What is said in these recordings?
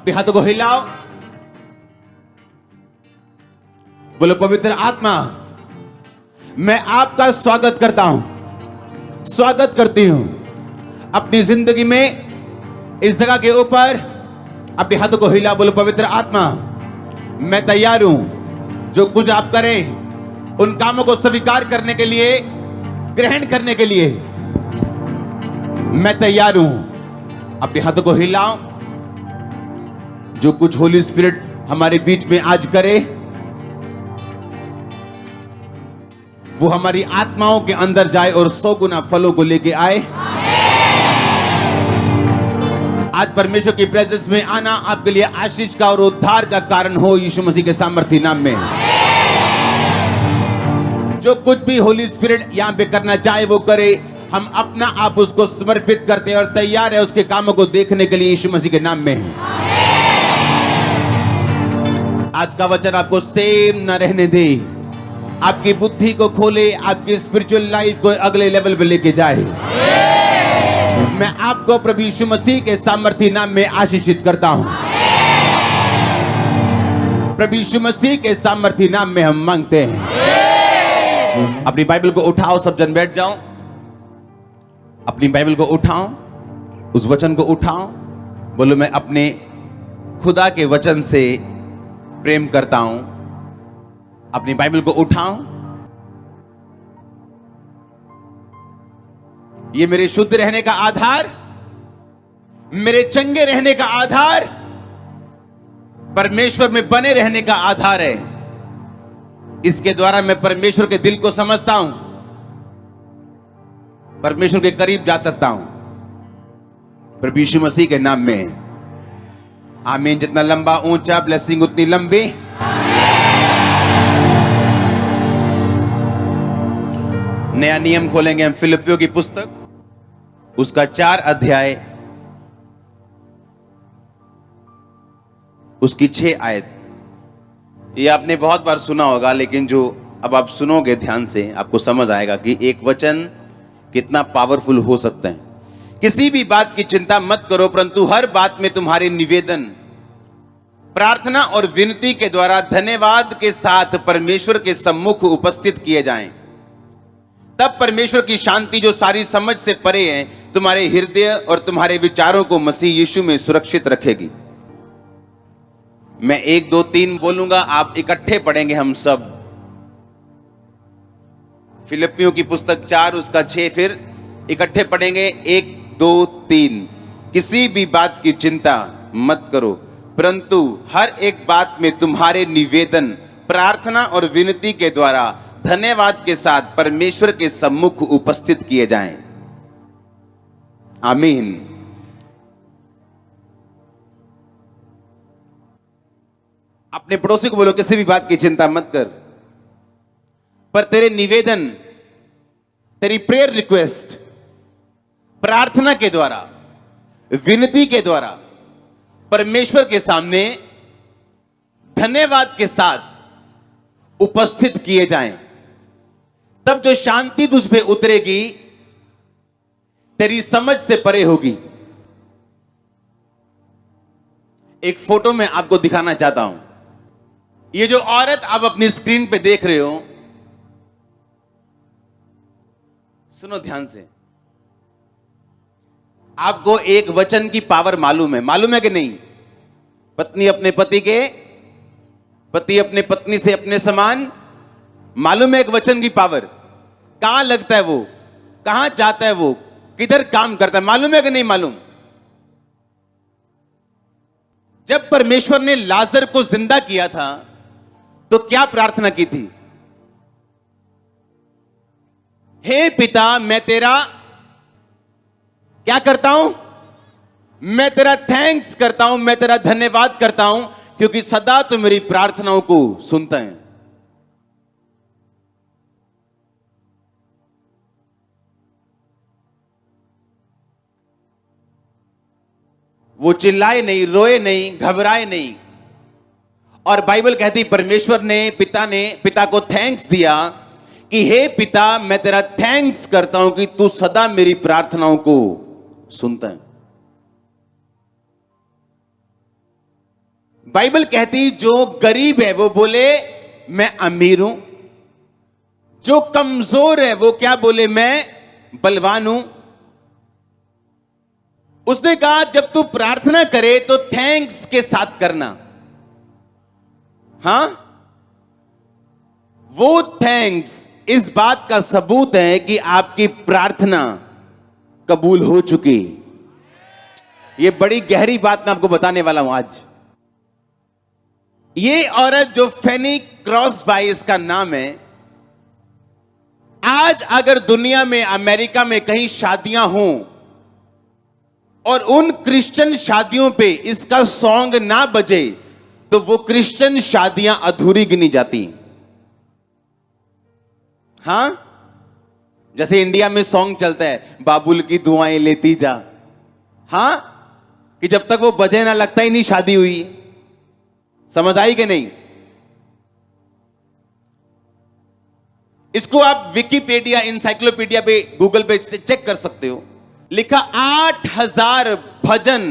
अपने हाथों को हिलाओ, बोलो पवित्र आत्मा मैं आपका स्वागत करता हूं, स्वागत करती हूं अपनी जिंदगी में इस जगह के ऊपर। अपने हाथों को हिला, बोलो पवित्र आत्मा मैं तैयार हूं, जो कुछ आप करें उन कामों को स्वीकार करने के लिए, ग्रहण करने के लिए मैं तैयार हूं। अपने हाथों को हिलाओ, जो कुछ होली स्पिरिट हमारे बीच में आज करे वो हमारी आत्माओं के अंदर जाए और 100 गुना फलों को लेके आए। आज परमेश्वर की प्रेजेंस में आना आपके लिए आशीष का और उद्धार का कारण हो, यीशु मसीह के सामर्थी नाम में। जो कुछ भी होली स्पिरिट यहां पे करना चाहे वो करे, हम अपना आप उसको समर्पित करते हैं और तैयार है उसके कामों को देखने के लिए यीशु मसीह के नाम में। आज का वचन आपको सेम न रहने दे, आपकी बुद्धि को खोले, आपकी स्पिरिचुअल लाइफ को अगले लेवल पे लेके जाए। मैं आपको प्रभु यीशु मसीह के सामर्थी नाम में आशीषित करता हूं। प्रभु यीशु मसीह के सामर्थी नाम में हम मांगते हैं। अपनी बाइबल को उठाओ, सब जन बैठ जाओ। अपनी बाइबल को उठाओ, उस वचन को उठाओ, बोलो मैं अपने खुदा के वचन से प्रेम करता हूं। अपनी बाइबल को उठाओ, ये मेरे शुद्ध रहने का आधार, मेरे चंगे रहने का आधार, परमेश्वर में बने रहने का आधार है। इसके द्वारा मैं परमेश्वर के दिल को समझता हूं, परमेश्वर के करीब जा सकता हूं। प्रभु यीशु मसीह के नाम में आमीन। जितना लंबा ऊंचा ब्लेसिंग उतनी लंबी। नया नियम खोलेंगे हम फिलिपियों की पुस्तक, उसका 4 अध्याय, उसकी 6 आयत। ये आपने बहुत बार सुना होगा, लेकिन जो अब आप सुनोगे ध्यान से आपको समझ आएगा कि एक वचन कितना पावरफुल हो सकता है। किसी भी बात की चिंता मत करो, परंतु हर बात में तुम्हारे निवेदन, प्रार्थना और विनती के द्वारा धन्यवाद के साथ परमेश्वर के सम्मुख उपस्थित किए जाएं। तब परमेश्वर की शांति जो सारी समझ से परे है, तुम्हारे हृदय और तुम्हारे विचारों को मसीह यीशु में सुरक्षित रखेगी। मैं 1 2 3 बोलूंगा, आप इकट्ठे पढ़ेंगे हम सब। फिलिपियों की पुस्तक 4 उसका 6, फिर इकट्ठे पढ़ेंगे 1 2 3। किसी भी बात की चिंता मत करो, परंतु हर एक बात में तुम्हारे निवेदन, प्रार्थना और विनती के द्वारा धन्यवाद के साथ परमेश्वर के सम्मुख उपस्थित किए जाएं। आमीन। अपने पड़ोसी को बोलो, किसी भी बात की चिंता मत कर, पर तेरे निवेदन, तेरी प्रेयर रिक्वेस्ट, प्रार्थना के द्वारा, विनती के द्वारा परमेश्वर के सामने धन्यवाद के साथ उपस्थित किए जाएं। तब जो शांति तुझ पे उतरेगी तेरी समझ से परे होगी। एक फोटो में आपको दिखाना चाहता हूं। ये जो औरत आप अपनी स्क्रीन पे देख रहे हो, सुनो ध्यान से। आपको एक वचन की पावर मालूम है कि नहीं? पत्नी अपने पति के, पति अपने पत्नी से अपने समान। मालूम है एक वचन की पावर? कहां लगता है वो, कहां जाता है वो, किधर काम करता है? मालूम है कि नहीं मालूम? जब परमेश्वर ने लाजर को जिंदा किया था तो क्या प्रार्थना की थी? हे पिता, मैं तेरा क्या करता हूं? मैं तेरा थैंक्स करता हूं, मैं तेरा धन्यवाद करता हूं, क्योंकि सदा तो मेरी प्रार्थनाओं को सुनता है। वो चिल्लाए नहीं, रोए नहीं, घबराए नहीं। और बाइबल कहती परमेश्वर ने पिता को थैंक्स दिया कि हे पिता, मैं तेरा थैंक्स करता हूं कि तू सदा मेरी प्रार्थनाओं को सुनता है। बाइबल कहती जो गरीब है वो बोले मैं अमीर हूं, जो कमजोर है वो क्या बोले मैं बलवान हूं। उसने कहा जब तू प्रार्थना करे तो थैंक्स के साथ करना। हां, वो थैंक्स इस बात का सबूत है कि आपकी प्रार्थना कबूल हो चुकी। ये बड़ी गहरी बात मैं आपको बताने वाला हूं आज। ये औरत जो फेनी क्रॉसबाई इसका नाम है, आज अगर दुनिया में अमेरिका में कहीं शादियां हों और उन क्रिश्चियन शादियों पे इसका सॉन्ग ना बजे तो वो क्रिश्चियन शादियां अधूरी गिनी जाती। हां, जैसे इंडिया में सॉन्ग चलता है बाबुल की दुआएं लेती जा। हां, कि जब तक वो बजे ना लगता ही नहीं शादी हुई। समझ आई कि नहीं? इसको आप विकिपीडिया इंसाइक्लोपीडिया पे गूगल पे चेक कर सकते हो। लिखा 8000 भजन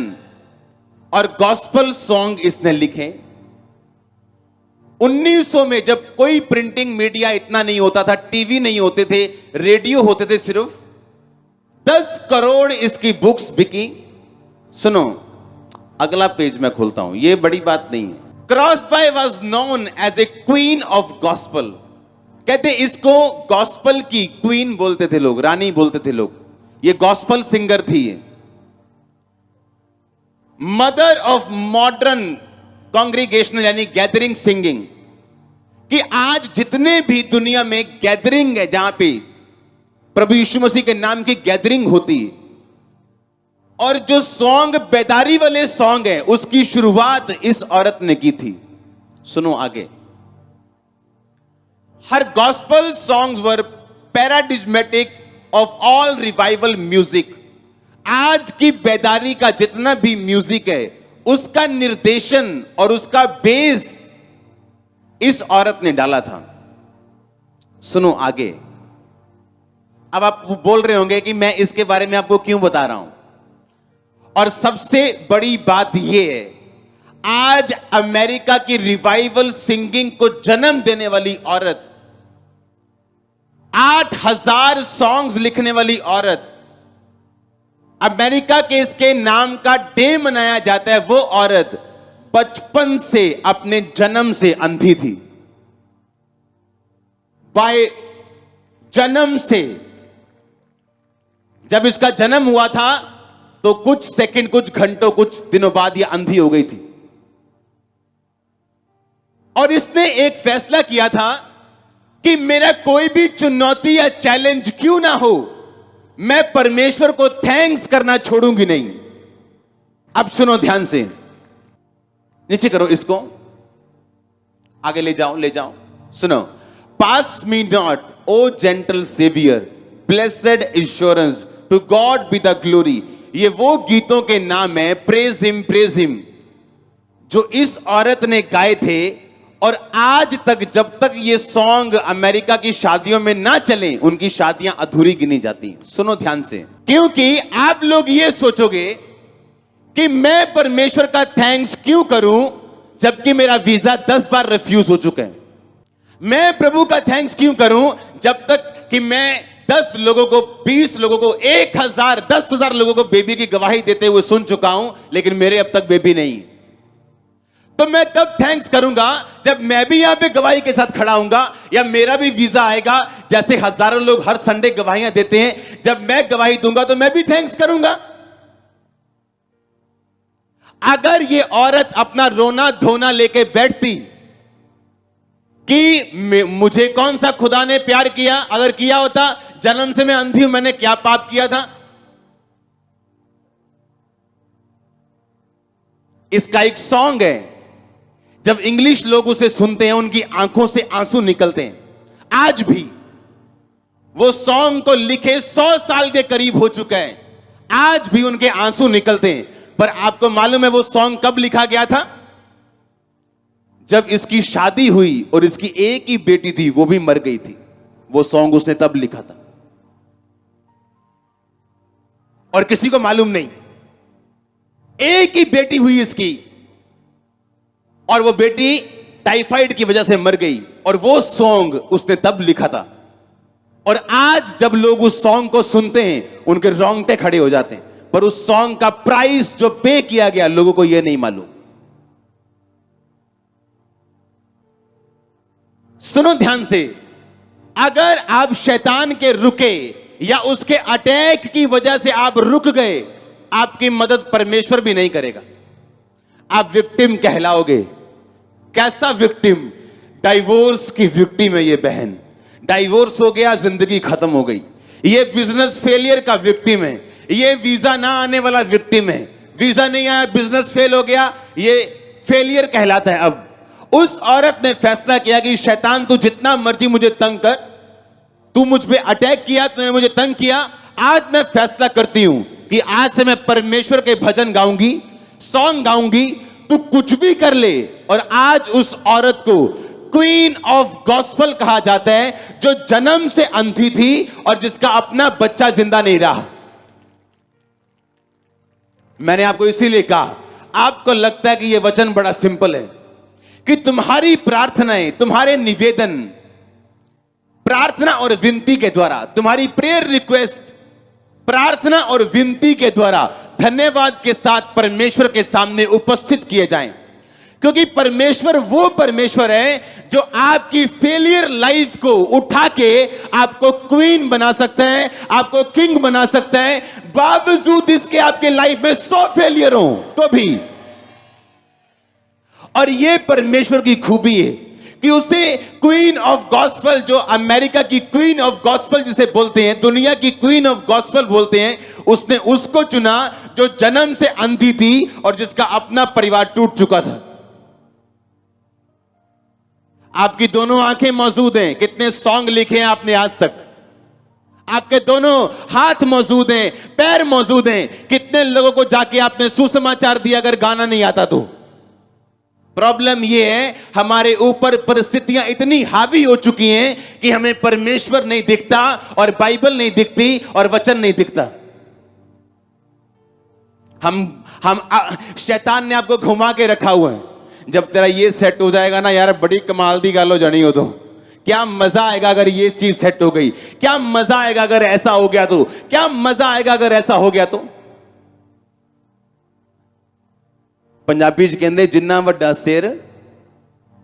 और गॉस्पल सॉन्ग इसने लिखे। 1900 में जब कोई प्रिंटिंग मीडिया इतना नहीं होता था, टीवी नहीं होते थे, रेडियो होते थे सिर्फ, 10 करोड़ इसकी बुक्स बिकी। सुनो, अगला पेज मैं खोलता हूं, यह बड़ी बात नहीं है। Crosby was known as a queen of gospel. कहते इसको गॉस्पल की क्वीन बोलते थे लोग, रानी बोलते थे लोग। ये गॉस्पल सिंगर थी। मदर ऑफ मॉडर्न कॉन्ग्रीगेशनल यानी गैदरिंग सिंगिंग, कि आज जितने भी दुनिया में गैदरिंग है जहां पे प्रभु यीशु मसीह के नाम की गैदरिंग होती है, और जो सॉन्ग बेदारी वाले सॉन्ग है उसकी शुरुआत इस औरत ने की थी। सुनो आगे। Her gospel songs were paradigmatic of all revival music. आज की बेदारी का जितना भी म्यूजिक है उसका निर्देशन और उसका बेस इस औरत ने डाला था। सुनो आगे। अब आप बोल रहे होंगे कि मैं इसके बारे में आपको क्यों बता रहा हूं, और सबसे बड़ी बात यह है, आज अमेरिका की रिवाइवल सिंगिंग को जन्म देने वाली औरत, 8000 सॉन्ग्स लिखने वाली औरत, अमेरिका के इसके नाम का डे मनाया जाता है, वो औरत बचपन से अपने जन्म से अंधी थी। बाय जन्म से। जब इसका जन्म हुआ था तो कुछ सेकंड, कुछ घंटों, कुछ दिनों बाद ये अंधी हो गई थी। और इसने एक फैसला किया था कि मेरा कोई भी चुनौती या चैलेंज क्यों ना हो, मैं परमेश्वर को थैंक्स करना छोड़ूंगी नहीं। अब सुनो ध्यान से, नीचे करो इसको, आगे ले जाओ, ले जाओ। सुनो। Pass me not O gentle saviour, blessed insurance, to God be the glory. ये वो गीतों के नाम है, प्रेज हिम, जो इस औरत ने गाए थे। और आज तक जब तक ये सॉन्ग अमेरिका की शादियों में ना चले, उनकी शादियां अधूरी गिनी जाती। सुनो ध्यान से, क्योंकि आप लोग ये सोचोगे कि मैं परमेश्वर का थैंक्स क्यों करूं जबकि मेरा वीजा 10 बार रिफ्यूज हो चुका है। मैं प्रभु का थैंक्स क्यों करूं जब तक कि मैं 10 लोगों को, 20 लोगों को, 1000, 10,000 लोगों को बेबी की गवाही देते हुए सुन चुका हूं, लेकिन मेरे अब तक बेबी नहीं। तो मैं तब थैंक्स करूंगा जब मैं भी यहां पे गवाही के साथ खड़ा हूंगा, या मेरा भी वीजा आएगा। जैसे हजारों लोग हर संडे गवाहियां देते हैं, जब मैं गवाही दूंगा तो मैं भी थैंक्स करूंगा। अगर ये औरत अपना रोना धोना लेके बैठती कि मुझे कौन सा खुदा ने प्यार किया, अगर किया होता, जन्म से मैं अंधी हूं, मैंने क्या पाप किया था। इसका एक सॉन्ग है, जब इंग्लिश लोग उसे सुनते हैं उनकी आंखों से आंसू निकलते हैं। आज भी वो सॉन्ग को लिखे 100 साल के करीब हो चुका है, आज भी उनके आंसू निकलते हैं। पर आपको मालूम है वो सॉन्ग कब लिखा गया था? जब इसकी शादी हुई और इसकी एक ही बेटी थी, वो भी मर गई थी। वो सॉन्ग उसने तब लिखा था, और किसी को मालूम नहीं। एक ही बेटी हुई इसकी, और वो बेटी टाइफाइड की वजह से मर गई, और वो सॉन्ग उसने तब लिखा था। और आज जब लोग उस सॉन्ग को सुनते हैं उनके रोंगटे खड़े हो जाते हैं, पर उस सॉन्ग का प्राइस जो पे किया गया लोगों को यह नहीं मालूम। सुनो ध्यान से, अगर आप शैतान के रुके या उसके अटैक की वजह से आप रुक गए, आपकी मदद परमेश्वर भी नहीं करेगा। आप विक्टिम कहलाओगे। कैसा विक्टिम? डाइवोर्स की विक्टिम है ये बहन। डाइवोर्स हो गया, जिंदगी खत्म हो गई। ये बिजनेस फेलियर का विक्टिम है। ये वीजा ना आने वाला विक्टिम है। वीजा नहीं आया, बिजनेस फेल हो गया, ये फेलियर कहलाता है। अब उस औरत ने फैसला किया कि शैतान तू जितना मर्जी मुझे तंग कर, तू मुझ पे अटैक किया, तूने मुझे तंग किया, आज मैं फैसला करती हूं कि आज से मैं परमेश्वर के भजन गाऊंगी, सॉन्ग गाऊंगी, तू कुछ भी कर ले। और आज उस औरत को क्वीन ऑफ गॉस्पेल कहा जाता है, जो जन्म से अंधी थी और जिसका अपना बच्चा जिंदा नहीं रहा। मैंने आपको इसीलिए कहा, आपको लगता है कि यह वचन बड़ा सिंपल है कि तुम्हारी प्रार्थनाएं, तुम्हारे निवेदन, प्रार्थना और विनती के द्वारा, तुम्हारी प्रेयर रिक्वेस्ट प्रार्थना और विनती के द्वारा धन्यवाद के साथ परमेश्वर के सामने उपस्थित किए जाएं। क्योंकि परमेश्वर वो परमेश्वर है जो आपकी फेलियर लाइफ को उठा के आपको क्वीन बना सकता है, आपको किंग बना सकता है, बावजूद इसके आपके लाइफ में 100 फेलियर हो तो भी। और ये परमेश्वर की खूबी है कि उसे क्वीन ऑफ गॉस्पेल, जो अमेरिका की क्वीन ऑफ गॉस्पेल जिसे बोलते हैं, दुनिया की क्वीन ऑफ गॉस्पेल बोलते हैं, उसने उसको चुना जो जन्म से अंधी थी और जिसका अपना परिवार टूट चुका था। आपकी दोनों आंखें मौजूद हैं। कितने सॉन्ग लिखे हैं आपने आज तक? आपके दोनों हाथ मौजूद हैं, पैर मौजूद हैं। कितने लोगों को जाके आपने सुसमाचार दिया अगर गाना नहीं आता तो? प्रॉब्लम यह है, हमारे ऊपर परिस्थितियां इतनी हावी हो चुकी हैं कि हमें परमेश्वर नहीं दिखता और बाइबल नहीं दिखती और वचन नहीं दिखता। हम शैतान ने आपको घुमा के रखा हुआ है। जब तेरा ये सेट हो जाएगा ना यार, बड़ी कमाल दी गालो जानी हो तो क्या मजा आएगा अगर ये चीज सेट हो गई, क्या मजा आएगा अगर ऐसा हो गया तो, क्या मजा आएगा अगर ऐसा हो गया तो। पंजाबी च कहंदे जिन्ना वड्डा सिर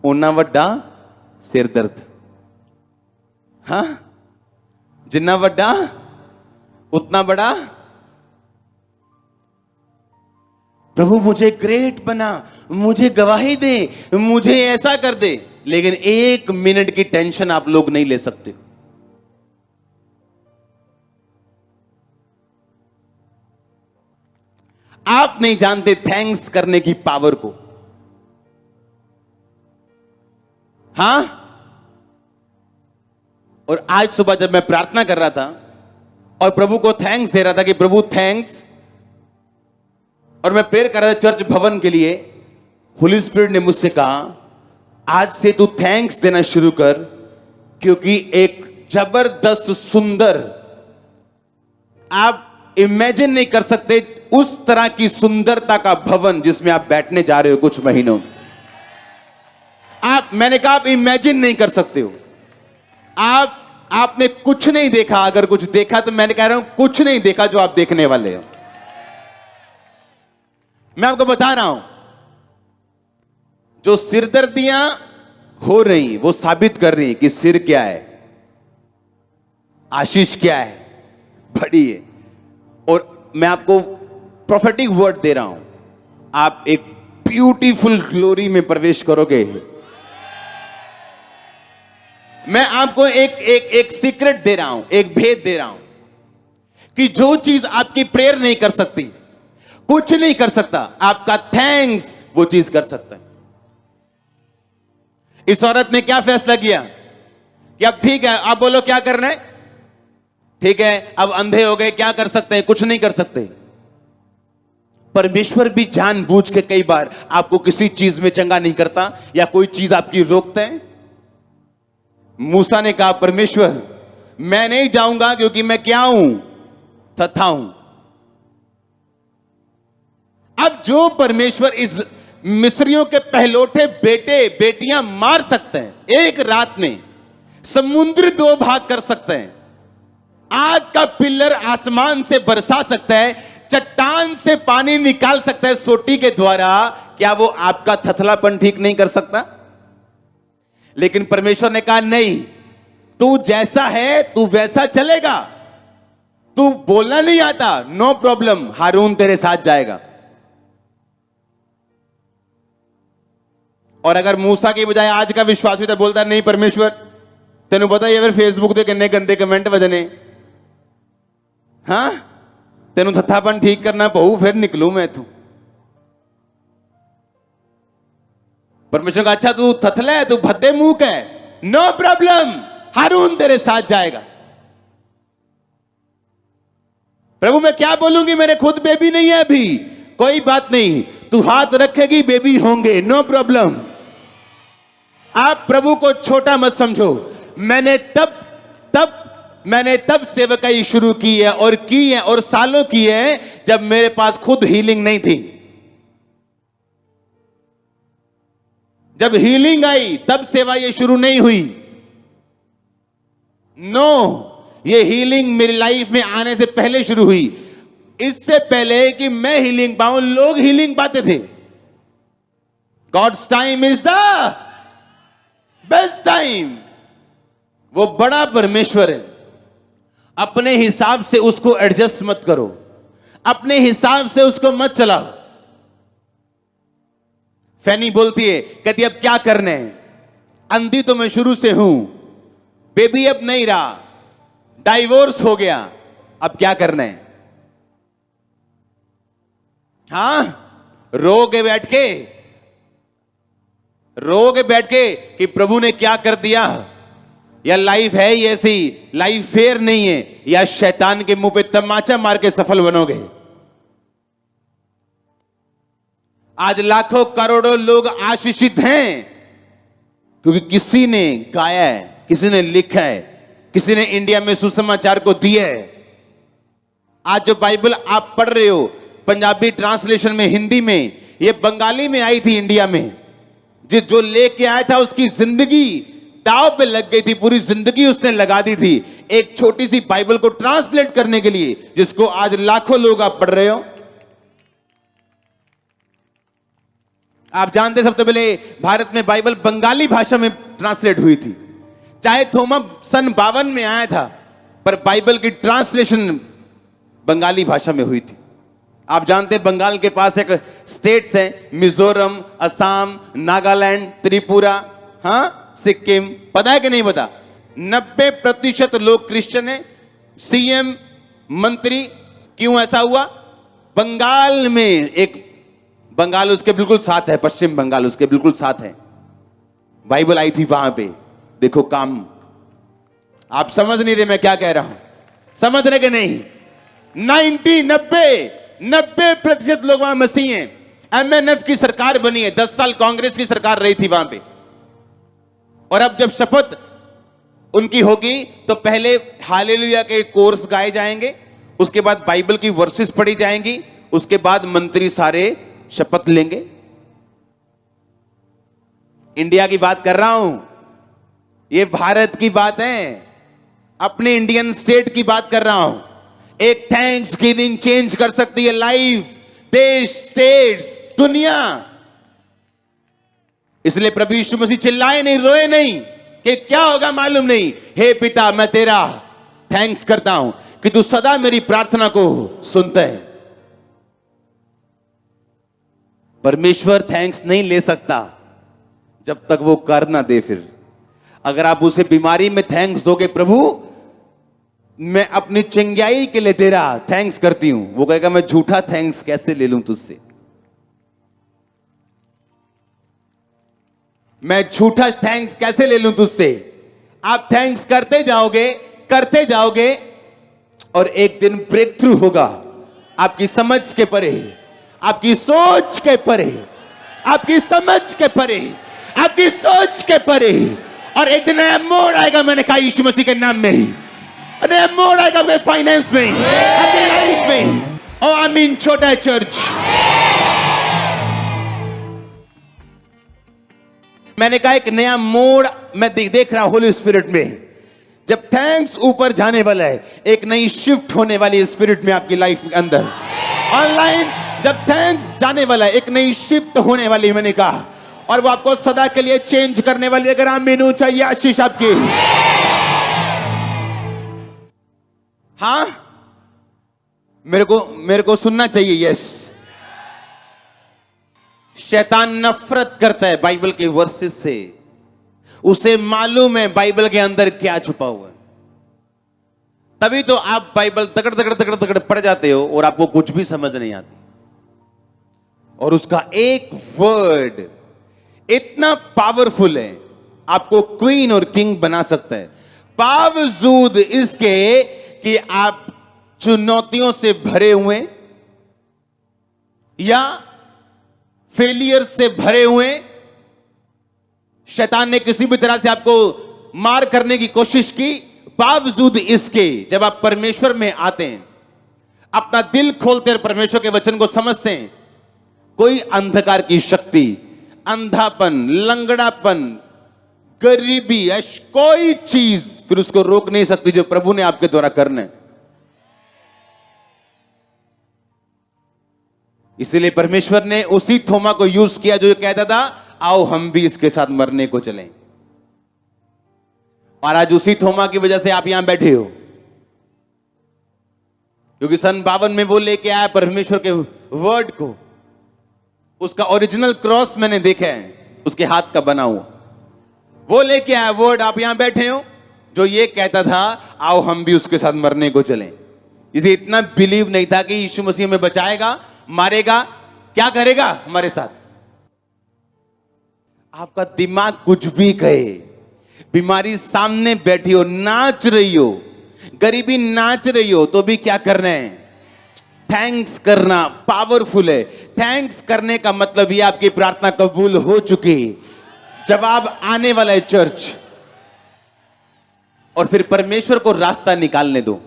उन्ना वड्डा सिर दर्द। हाँ, जिन्ना वड्डा उतना बड़ा। प्रभु मुझे ग्रेट बना, मुझे गवाही दे, मुझे ऐसा कर दे, लेकिन 1 मिनट की टेंशन आप लोग नहीं ले सकते। आप नहीं जानते थैंक्स करने की पावर को। हां, और आज सुबह जब मैं प्रार्थना कर रहा था और प्रभु को थैंक्स दे रहा था कि प्रभु थैंक्स, और मैं प्रेयर कर रहा था चर्च भवन के लिए, होली स्पिरिट ने मुझसे कहा आज से तू थैंक्स देना शुरू कर, क्योंकि एक जबरदस्त सुंदर, आप इमेजिन नहीं कर सकते उस तरह की सुंदरता का भवन जिसमें आप बैठने जा रहे हो कुछ महीनों। मैंने कहा आप इमेजिन नहीं कर सकते हो। आपने कुछ नहीं देखा, अगर कुछ देखा तो मैंने कह रहा हूं कुछ नहीं देखा जो आप देखने वाले हो। मैं आपको बता रहा हूं, जो सिरदर्दियां हो रही वो साबित कर रही कि सिर क्या है, आशीष क्या है, बड़ी है। और मैं आपको प्रोफेटिक वर्ड दे रहा हूं, आप एक ब्यूटीफुल ग्लोरी में प्रवेश करोगे। मैं आपको एक सीक्रेट दे रहा हूं, एक भेद दे रहा हूं कि जो चीज आपकी प्रेयर नहीं कर सकती, कुछ नहीं कर सकता, आपका थैंक्स वो चीज कर सकता है। इस औरत ने क्या फैसला किया कि अब ठीक है, आप बोलो क्या करना है, ठीक है, अब अंधे हो गए, क्या कर सकते हैं, कुछ नहीं कर सकते। परमेश्वर भी जानबूझ के कई बार आपको किसी चीज में चंगा नहीं करता या कोई चीज आपकी रोकता है। मूसा ने कहा परमेश्वर मैं नहीं जाऊंगा क्योंकि मैं क्या हूं, तथा हूं। अब जो परमेश्वर इस मिस्रियों के पहलौठे बेटे बेटियां मार सकते हैं, एक रात में समुद्र दो भाग कर सकते हैं, आग का पिल्लर आसमान से बरसा सकता है, चट्टान से पानी निकाल सकता है सोटी के द्वारा, क्या वो आपका थथलापन ठीक नहीं कर सकता? लेकिन परमेश्वर ने कहा नहीं, तू जैसा है तू वैसा चलेगा, तू बोलना नहीं आता, नो प्रॉब्लम, हारून तेरे साथ जाएगा। और अगर मूसा की बजाय आज का विश्वासी तो बोलता नहीं परमेश्वर तेन पता ही फिर फेसबुक ते किन्ने गंदे कमेंट वजने, हाँ तेन थथापन ठीक करना पऊ, फिर निकलू मैं तू। परमेश्वर का अच्छा तू थथला है, तू भद्दे मुंह का है, नो प्रॉब्लम, हारून तेरे साथ जाएगा। प्रभु मैं क्या बोलूंगी, मेरे खुद बेबी नहीं है अभी, कोई बात नहीं, तू हाथ रखेगी बेबी होंगे, नो प्रॉब्लम। आप प्रभु को छोटा मत समझो। मैंने तब सेवकाई शुरू की है और की है और सालों की है जब मेरे पास खुद हीलिंग नहीं थी। जब हीलिंग आई तब सेवा ये शुरू नहीं हुई। नो, ये हीलिंग मेरी लाइफ में आने से पहले शुरू हुई। इससे पहले कि मैं हीलिंग पाऊं लोग हीलिंग पाते थे। God's time is the best time. वो बड़ा परमेश्वर है, अपने हिसाब से उसको एडजस्ट मत करो, अपने हिसाब से उसको मत चलाओ। फैनी बोलती है, कहती अब क्या करने, अंधी तो मैं शुरू से हूं, बेबी अब नहीं रहा, डाइवोर्स हो गया, अब क्या करना है। हां, रोगे बैठ के कि प्रभु ने क्या कर दिया, या लाइफ है ही ऐसी, लाइफ फेयर नहीं है, या शैतान के मुंह पे तमाचा मार के सफल बनोगे। आज लाखों करोड़ों लोग आशीषित हैं क्योंकि किसी ने गाया है, किसी ने लिखा है, किसी ने इंडिया में सुसमाचार को दिया है। आज जो बाइबल आप पढ़ रहे हो पंजाबी ट्रांसलेशन में, हिंदी में, ये बंगाली में आई थी इंडिया में। जो लेके आया था उसकी जिंदगी दांव पे लग गई थी, पूरी जिंदगी उसने लगा दी थी एक छोटी सी बाइबल को ट्रांसलेट करने के लिए, जिसको आज लाखों लोग आप पढ़ रहे हो। आप जानते सबसे पहले भारत में बाइबल बंगाली भाषा में ट्रांसलेट हुई थी, चाहे थोमा सन 52 में आया था, पर बाइबल की ट्रांसलेशन बंगाली भाषा में हुई थी। आप जानते हैं बंगाल के पास एक स्टेट्स हैं, मिजोरम, असम, नागालैंड, त्रिपुरा, हाँ सिक्किम, पता है कि नहीं पता? 90% लोग क्रिश्चियन हैं, सीएम मंत्री। क्यों ऐसा हुआ? बंगाल में एक, बंगाल उसके बिल्कुल साथ है, पश्चिम बंगाल उसके बिल्कुल साथ है, बाइबल आई थी वहां पे। देखो काम, आप समझ नहीं रहे मैं क्या कह रहा हूं, समझ रहे कि नहीं? 90% लोग वहां मसीह हैं। एमएनएफ की सरकार बनी है, 10 साल कांग्रेस की सरकार रही थी वहां पे। और अब जब शपथ उनकी होगी तो पहले हालेलुया के कोर्स गाए जाएंगे, उसके बाद बाइबल की वर्सेस पढ़ी जाएंगी, उसके बाद मंत्री सारे शपथ लेंगे। इंडिया की बात कर रहा हूं, ये भारत की बात है, अपने इंडियन स्टेट की बात कर रहा हूं। एक थैंक्स गिविंग चेंज कर सकती है लाइफ, देश, स्टेट्स, दुनिया। इसलिए प्रभु यीशु मसीह चिल्लाए नहीं, रोए नहीं कि क्या होगा मालूम नहीं। हे पिता, मैं तेरा थैंक्स करता हूं कि तू सदा मेरी प्रार्थना को सुनता है। परमेश्वर थैंक्स नहीं ले सकता जब तक वो कर ना दे। फिर अगर आप उसे बीमारी में थैंक्स दोगे, प्रभु मैं अपनी चिंगाई के लिए तेरा थैंक्स करती हूं, वो कहेगा मैं झूठा थैंक्स कैसे ले लूं तुझसे, मैं झूठा थैंक्स कैसे ले लूं तुझसे। आप थैंक्स करते जाओगे और एक दिन ब्रेक थ्रू होगा, आपकी समझ के परे, आपकी सोच के परे, आपकी समझ के परे, आपकी सोच के परे। और एक दिन नया मोड़ आएगा, मैंने कहा यीशु मसीह के नाम में, नया मोड़ आएगा आपके फाइनेंस में, आपकी लाइफ में। और आई मीन छोटा चर्च, मैंने कहा एक नया मोड़ मैं देख रहा हूं होली स्पिरिट में। जब थैंक्स ऊपर जाने वाला है, एक नई शिफ्ट होने वाली स्पिरिट में आपकी लाइफ के अंदर। ऑनलाइन जब थैंक्स जाने वाला है, एक नई शिफ्ट होने वाली, मैंने कहा, और वो आपको सदा के लिए चेंज करने वाली। अगर आमीन चाहिए आशीष आपकी। हाँ, मेरे को सुनना चाहिए। यस, शैतान नफरत करता है बाइबल के वर्सेस से। उसे मालूम है बाइबल के अंदर क्या छुपा हुआ है। तभी तो आप बाइबल तगड़ तगड़ तगड़ तगड़ पढ़ जाते हो और आपको कुछ भी समझ नहीं आती। और उसका एक वर्ड इतना पावरफुल है, आपको क्वीन और किंग बना सकता है, बावजूद इसके कि आप चुनौतियों से भरे हुए या फेलियर से भरे हुए। शैतान ने किसी भी तरह से आपको मार करने की कोशिश की, बावजूद इसके जब आप परमेश्वर में आते हैं, अपना दिल खोलते हैं, परमेश्वर के वचन को समझते हैं, कोई अंधकार की शक्ति, अंधापन, लंगड़ापन, गरीबी, कोई चीज फिर उसको रोक नहीं सकती जो प्रभु ने आपके द्वारा करना है। इसीलिए परमेश्वर ने उसी थोमा को यूज किया जो कहता था आओ हम भी इसके साथ मरने को चलें। और आज उसी थोमा की वजह से आप यहां बैठे हो, क्योंकि सन 52 में वो लेके आया परमेश्वर के वर्ड को। उसका ओरिजिनल क्रॉस मैंने देखा है, उसके हाथ का बना हुआ, वो लेके आया वर्ड। आप यहां बैठे हो जो ये कहता था आओ हम भी उसके साथ मरने को चलें। इसे इतना बिलीव नहीं था कि यीशु मसीह में बचाएगा, मारेगा, क्या करेगा हमारे साथ। आपका दिमाग कुछ भी कहे, बीमारी सामने बैठी हो, नाच रही हो, गरीबी नाच रही हो, तो भी क्या करना है? थैंक्स करना पावरफुल है। थैंक्स करने का मतलब ये आपकी प्रार्थना कबूल हो चुकी, जवाब आने वाला है चर्च। और फिर परमेश्वर को रास्ता निकालने दो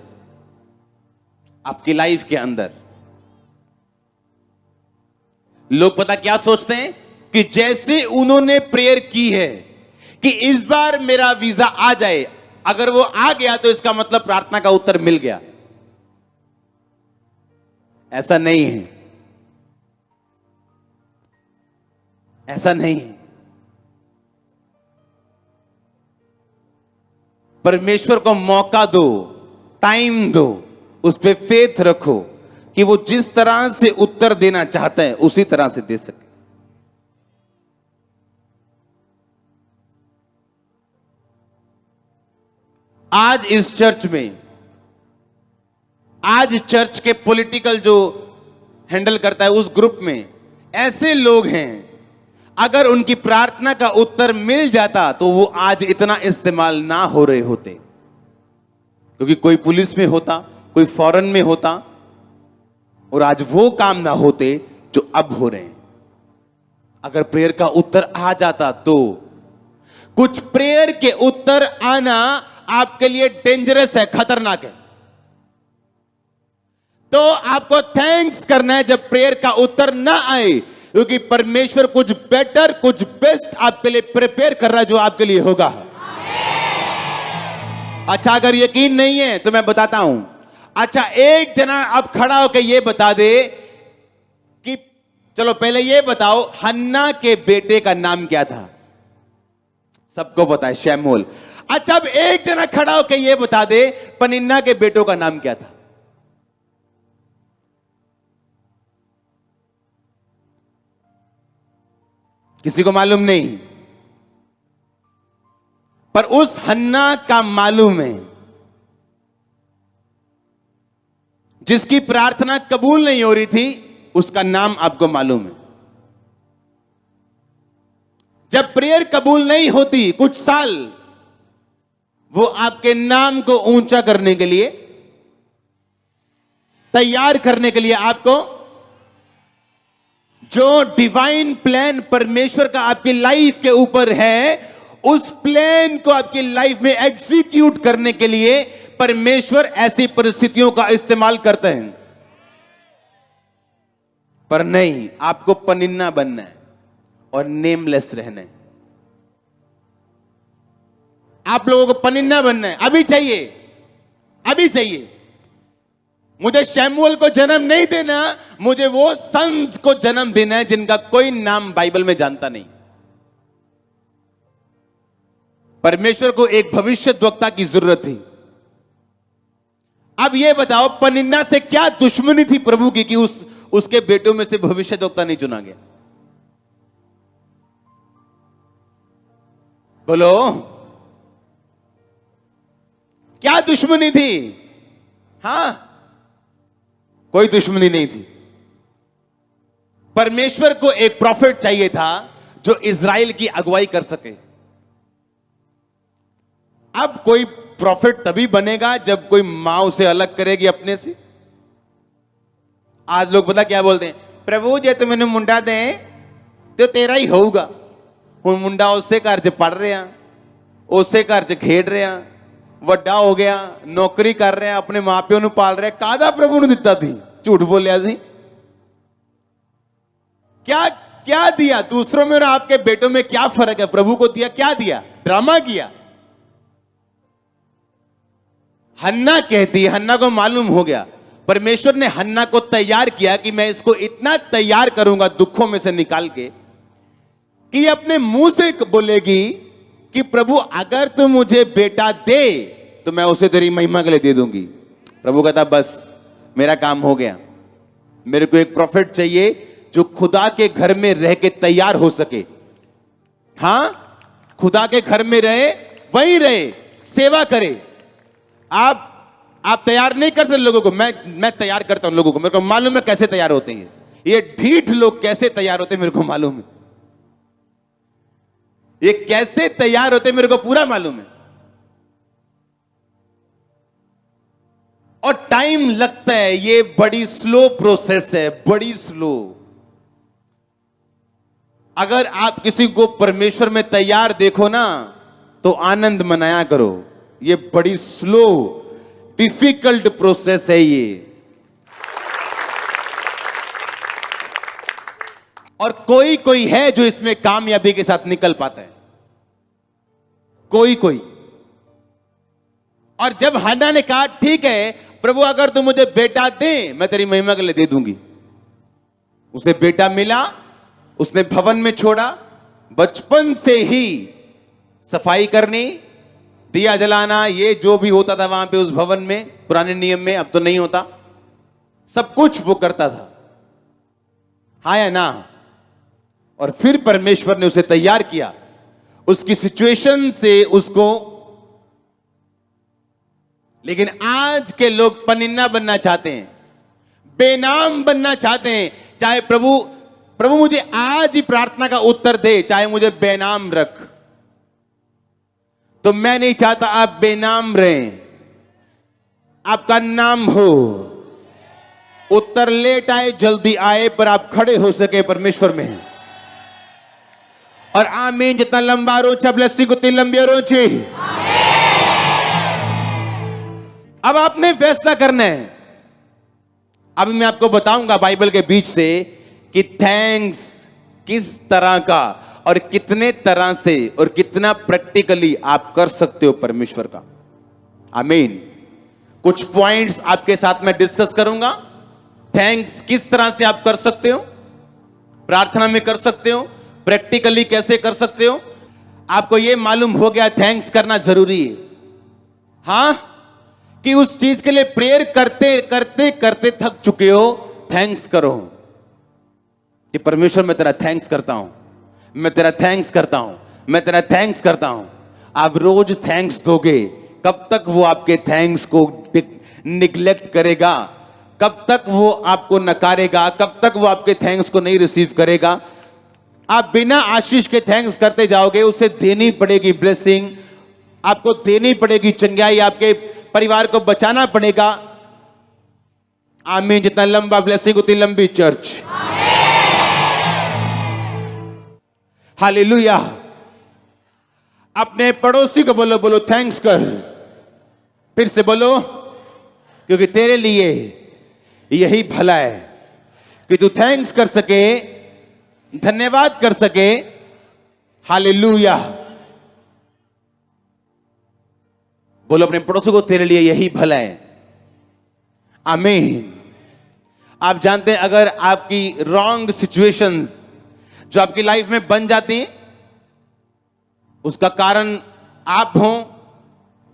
आपकी लाइफ के अंदर। लोग पता क्या सोचते हैं कि जैसे उन्होंने प्रेयर की है कि इस बार मेरा वीजा आ जाए, अगर वो आ गया तो इसका मतलब प्रार्थना का उत्तर मिल गया। ऐसा नहीं है, ऐसा नहीं है। परमेश्वर को मौका दो, टाइम दो, उस पर फेथ रखो कि वो जिस तरह से उत्तर देना चाहता है उसी तरह से दे सके। आज इस चर्च में, आज चर्च के पॉलिटिकल जो हैंडल करता है उस ग्रुप में ऐसे लोग हैं, अगर उनकी प्रार्थना का उत्तर मिल जाता तो वो आज इतना इस्तेमाल ना हो रहे होते, क्योंकि कोई पुलिस में होता, कोई फॉरेन में होता, और आज वो काम ना होते जो अब हो रहे हैं। अगर प्रेयर का उत्तर आ जाता तो कुछ प्रेयर के उत्तर आना आपके लिए डेंजरस है, खतरनाक है। तो आपको थैंक्स करना है जब प्रेयर का उत्तर ना आए, क्योंकि परमेश्वर कुछ बेटर, कुछ बेस्ट आपके लिए प्रिपेयर कर रहा है जो आपके लिए होगा। अच्छा, अगर यकीन नहीं है तो मैं बताता हूं। अच्छा, एक जना अब खड़ा होकर यह बता दे कि चलो पहले यह बताओ हन्ना के बेटे का नाम क्या था? सबको पता है, शैमूएल। अच्छा, अब एक जना खड़ा होकर यह बता दे पनिन्ना के बेटों का नाम क्या था? किसी को मालूम नहीं, पर उस हन्ना का मालूम है जिसकी प्रार्थना कबूल नहीं हो रही थी, उसका नाम आपको मालूम है। जब प्रेयर कबूल नहीं होती कुछ साल, वो आपके नाम को ऊंचा करने के लिए, तैयार करने के लिए, आपको जो डिवाइन प्लान परमेश्वर का आपकी लाइफ के ऊपर है, उस प्लान को आपकी लाइफ में एग्जीक्यूट करने के लिए परमेश्वर ऐसी परिस्थितियों का इस्तेमाल करते हैं। पर नहीं, आपको पनिन्ना बनना है और नेमलेस रहना है। आप लोगों को पनिन्ना बनना है, अभी चाहिए, अभी चाहिए। मुझे शैमुएल को जन्म नहीं देना, मुझे वो सन्स को जन्म देना है जिनका कोई नाम बाइबल में जानता नहीं। परमेश्वर को एक भविष्यद्वक्ता की जरूरत थी। अब ये बताओ, पनिन्ना से क्या दुश्मनी थी प्रभु की कि उसके बेटों में से भविष्यद्वक्ता नहीं चुना गया? बोलो, क्या दुश्मनी थी? हां, कोई दुश्मनी नहीं थी। परमेश्वर को एक प्रॉफिट चाहिए था जो इज़राइल की अगुवाई कर सके। अब कोई प्रॉफिट तभी बनेगा जब कोई मां उसे अलग करेगी अपने से। आज लोग पता क्या बोलते हैं, प्रभु जे तो मैंने मुंडा दे तो तेरा ही होगा। हुण मुंडा उसे घर च पढ़ रहा, उसे घर च खेड रहा, ਵੱਡਾ हो गया, नौकरी कर रहा, अपने मां प्यो ਨੂੰ पाल रहा। कादा प्रभु ने दिता थी? झूठ बोलिया सी। क्या क्या दिया दूसरों में और आपके बेटों में? क्या फर्क है? प्रभु को दिया, क्या दिया? ड्रामा किया। हन्ना कहती है, हन्ना को मालूम हो गया, परमेश्वर ने हन्ना को तैयार किया कि मैं इसको इतना तैयार करूंगा दुखों में से निकाल के कि अपने मुंह से बोलेगी कि प्रभु अगर तू मुझे बेटा दे तो मैं उसे तेरी महिमा के लिए दे दूंगी। प्रभु कहता बस मेरा काम हो गया। मेरे को एक प्रॉफिट चाहिए जो खुदा के घर में रह के तैयार हो सके। हां, खुदा के घर में रहे, वही रहे, सेवा करे। आप तैयार नहीं कर सकते लोगों को। मैं तैयार करता हूं लोगों को। मेरे को मालूम है कैसे तैयार होते हैं। ये ढीठ लोग कैसे तैयार होते हैं मेरे को मालूम है। ये कैसे तैयार होते मेरे को पूरा मालूम है। और टाइम लगता है, ये बड़ी स्लो प्रोसेस है, बड़ी स्लो। अगर आप किसी को परमेश्वर में तैयार देखो ना तो आनंद मनाया करो। ये बड़ी स्लो डिफिकल्ट प्रोसेस है ये। और कोई कोई है जो इसमें कामयाबी के साथ निकल पाता है, कोई कोई। और जब हन्ना ने कहा ठीक है प्रभु अगर तू मुझे बेटा दे मैं तेरी महिमा के लिए दे दूंगी, उसे बेटा मिला, उसने भवन में छोड़ा। बचपन से ही सफाई करनी, दिया जलाना, ये जो भी होता था वहां पे उस भवन में पुराने नियम में, अब तो नहीं होता, सब कुछ वो करता था। हाँ या ना? और फिर परमेश्वर ने उसे तैयार किया, उसकी सिचुएशन से उसको। लेकिन आज के लोग पनिन्ना बनना चाहते हैं, बेनाम बनना चाहते हैं। चाहे प्रभु मुझे आज ही प्रार्थना का उत्तर दे, चाहे मुझे बेनाम रख। तो मैं नहीं चाहता आप बेनाम रहें, आपका नाम हो। उत्तर लेट आए जल्दी आए पर आप खड़े हो सके परमेश्वर में। और आमीन। जितना लंबा रोचा ब्लेसिंग उतनी लंबी रोचे। अब आपने फैसला करना है। अभी मैं आपको बताऊंगा बाइबल के बीच से कि थैंक्स किस तरह का और कितने तरह से और कितना प्रैक्टिकली आप कर सकते हो परमेश्वर का। आमीन। कुछ पॉइंट्स आपके साथ में डिस्कस करूंगा। थैंक्स किस तरह से आप कर सकते हो, प्रार्थना में कर सकते हो, प्रैक्टिकली कैसे कर सकते हो। आपको यह मालूम हो गया थैंक्स करना जरूरी है। हां, कि उस चीज के लिए प्रेयर करते करते करते थक चुके हो, थैंक्स करो कि परमेश्वर मैं तेरा थैंक्स करता हूं, मैं तेरा थैंक्स करता हूं, मैं तेरा थैंक्स करता हूं। आप रोज थैंक्स दोगे, कब तक वो आपके थैंक्स को निग्लेक्ट करेगा, कब तक वो आपको नकारेगा, कब तक वो आपके थैंक्स को नहीं रिसीव करेगा। आप बिना आशीष के थैंक्स करते जाओगे, उसे देनी पड़ेगी ब्लेसिंग, आपको देनी पड़ेगी चंगाई, आपके परिवार को बचाना पड़ेगा। आमीन। जितना लंबा ब्लेसिंग उतनी लंबी चर्च। हालेलुया। अपने पड़ोसी को बोलो, बोलो थैंक्स कर। फिर से बोलो, क्योंकि तेरे लिए यही भला है कि तू थैंक्स कर सके, धन्यवाद कर सके। हालेलुया। बोलो अपने पड़ोसी को, तेरे लिए यही भला है। आमीन। आप जानते हैं अगर आपकी रॉन्ग सिचुएशंस जो आपकी लाइफ में बन जाती हैं, उसका कारण आप हो,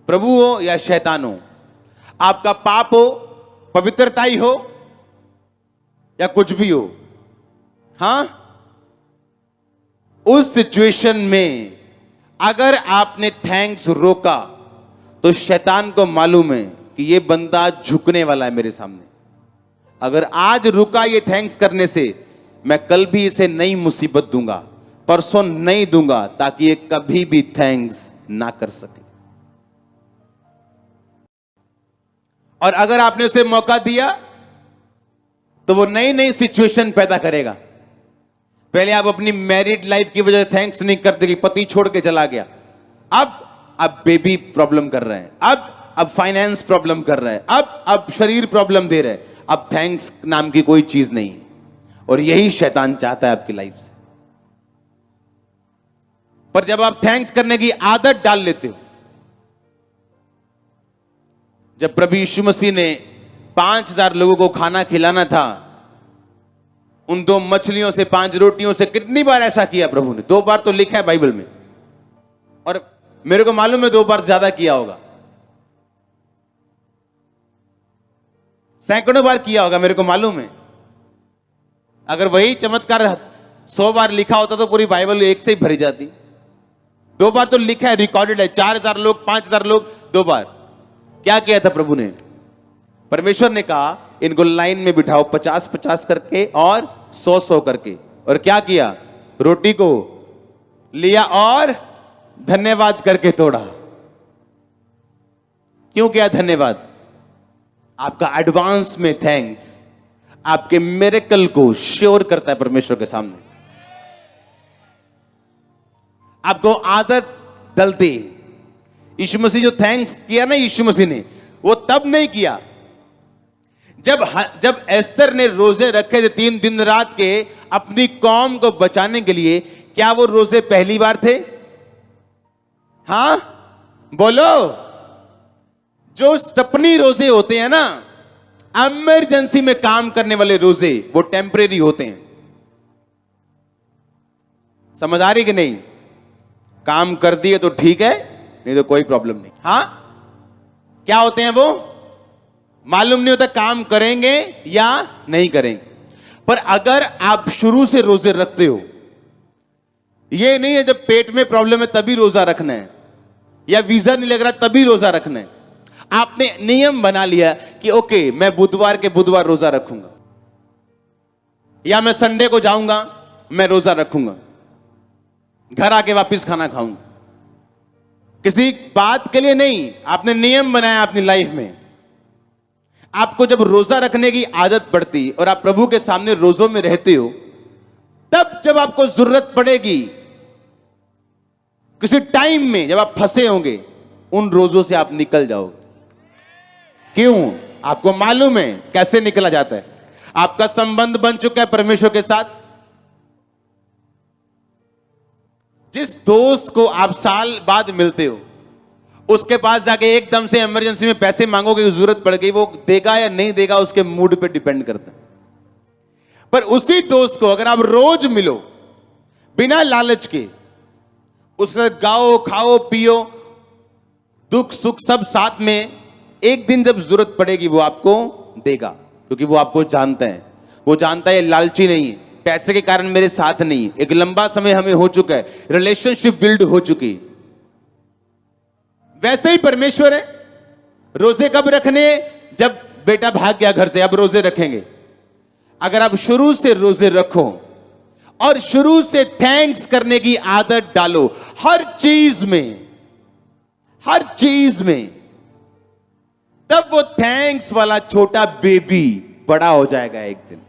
प्रभु हो या शैतान हो, आपका पाप हो, पवित्रताई हो या कुछ भी हो, हां, उस सिचुएशन में अगर आपने थैंक्स रोका तो शैतान को मालूम है कि ये बंदा झुकने वाला है मेरे सामने। अगर आज रुका ये थैंक्स करने से, मैं कल भी इसे नई मुसीबत दूंगा, परसों नहीं दूंगा, ताकि ये कभी भी थैंक्स ना कर सके। और अगर आपने उसे मौका दिया तो वो नई नई सिचुएशन पैदा करेगा। पहले आप अपनी मैरिड लाइफ की वजह से थैंक्स नहीं करते कि पति छोड़ के चला गया, अब बेबी प्रॉब्लम कर रहे हैं, अब फाइनेंस प्रॉब्लम कर रहे हैं, अब शरीर प्रॉब्लम दे रहे हैं, अब थैंक्स नाम की कोई चीज नहीं है। और यही शैतान चाहता है आपकी लाइफ से। पर जब आप थैंक्स करने की आदत डाल लेते हो, जब प्रभु यीशु मसीह ने 5000 लोगों को खाना खिलाना था, उन 2 मछलियों से 5 रोटियों से कितनी बार ऐसा किया प्रभु ने? 2 बार तो लिखा है बाइबल में, और मेरे को मालूम है 2 बार ज्यादा किया होगा, सैकड़ों बार किया होगा, मेरे को मालूम है। अगर वही चमत्कार 100 बार लिखा होता तो पूरी बाइबल एक से ही भरी जाती। 2 बार तो लिखा है, रिकॉर्डेड है। 4000 लोग, 5000 लोग, 2 बार। क्या किया था प्रभु ने? परमेश्वर ने कहा इनको लाइन में बिठाओ, 50-50 करके और 100-100 करके। और क्या किया? रोटी को लिया और धन्यवाद करके तोड़ा। क्यों किया धन्यवाद? आपका एडवांस में थैंक्स आपके मिरेकल को श्योर करता है परमेश्वर के सामने। आपको आदत डलती। यीशु मसीह जो थैंक्स किया ना, यीशु मसीह ने, वो तब नहीं किया जब एस्तर ने रोजे रखे थे 3 दिन रात के अपनी कौम को बचाने के लिए। क्या वो रोजे पहली बार थे? हां बोलो। जो स्टपनी रोजे होते हैं ना, इमरजेंसी में काम करने वाले रोजे, वो टेम्परेरी होते हैं। समझ आ रही कि नहीं? काम कर दिए तो ठीक है, नहीं तो कोई प्रॉब्लम नहीं। हां, क्या होते हैं वो? मालूम नहीं होता काम करेंगे या नहीं करेंगे। पर अगर आप शुरू से रोजे रखते हो, ये नहीं है जब पेट में प्रॉब्लम है तभी रोजा रखना है, या वीजा नहीं लग रहा तभी रोजा रखना है। आपने नियम बना लिया कि ओके, मैं बुधवार के बुधवार रोजा रखूंगा, या मैं संडे को जाऊंगा, मैं रोजा रखूंगा, घर आके वापस खाना खाऊंगा। किसी बात के लिए नहीं, आपने नियम बनाया अपनी लाइफ में। आपको जब रोजा रखने की आदत पड़ती और आप प्रभु के सामने रोजों में रहते हो, तब जब आपको जरूरत पड़ेगी, किसी टाइम में जब आप फंसे होंगे, उन रोजों से आप निकल जाओगे। क्यों? आपको मालूम है कैसे निकला जाता है। आपका संबंध बन चुका है परमेश्वर के साथ। जिस दोस्त को आप साल बाद मिलते हो, उसके पास जाके एकदम से इमरजेंसी में पैसे मांगोगे, जरूरत पड़ गई, वो देगा या नहीं देगा उसके मूड पे डिपेंड करता है। पर उसी दोस्त को अगर आप रोज मिलो बिना लालच के, उससे गाओ, खाओ, पियो, दुख सुख सब साथ में, एक दिन जब जरूरत पड़ेगी वो आपको देगा, क्योंकि वो आपको जानता है। वो जानता है लालची नहीं है, पैसे के कारण मेरे साथ नहीं। एक लंबा समय हमें हो चुका है, रिलेशनशिप बिल्ड हो चुकी। वैसे ही परमेश्वर है। रोजे कब रखने? जब बेटा भाग गया घर से, अब रोजे रखेंगे। अगर आप शुरू से रोजे रखो और शुरू से थैंक्स करने की आदत डालो हर चीज में, हर चीज में, तब वो थैंक्स वाला छोटा बेबी बड़ा हो जाएगा एक दिन।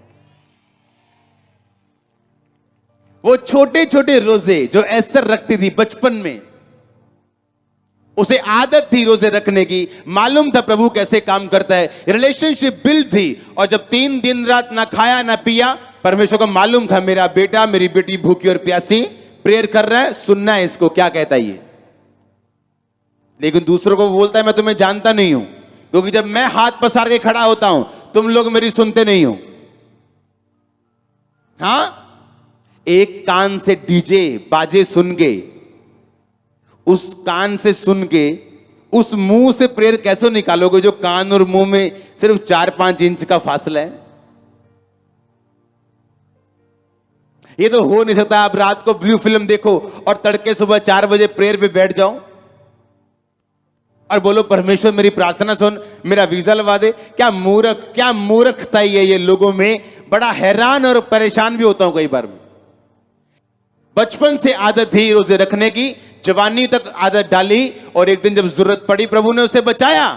वो छोटे छोटे रोजे जो एस्तर रखती थी बचपन में, उसे आदत थी रोजे रखने की, मालूम था प्रभु कैसे काम करता है, रिलेशनशिप बिल्ड थी। और जब 3 दिन रात ना खाया ना पिया, परमेश्वर को मालूम था मेरा बेटा मेरी बेटी भूखी और प्यासी प्रेयर कर रहा है, सुनना है इसको क्या कहता है ये। लेकिन दूसरों को बोलता है मैं तुम्हें जानता नहीं हूं, क्योंकि जब मैं हाथ पसार के खड़ा होता हूं तुम लोग मेरी सुनते नहीं हो। हां, एक कान से डीजे बाजे सुन के, उस कान से सुन के उस मुंह से प्रेयर कैसे निकालोगे जो कान और मुंह में सिर्फ 4-5 इंच का फासला है? ये तो हो नहीं सकता। आप रात को ब्लू फिल्म देखो और तड़के सुबह 4 बजे प्रेयर पे बैठ जाओ और बोलो परमेश्वर मेरी प्रार्थना सुन, मेरा वीजा लगा दे। क्या मूर्खता ही है ये लोगों में। बड़ा हैरान और परेशान भी होता हूं कई बार। बचपन से आदत थी रोजे रखने की, जवानी तक आदत डाली, और एक दिन जब जरूरत पड़ी प्रभु ने उसे बचाया।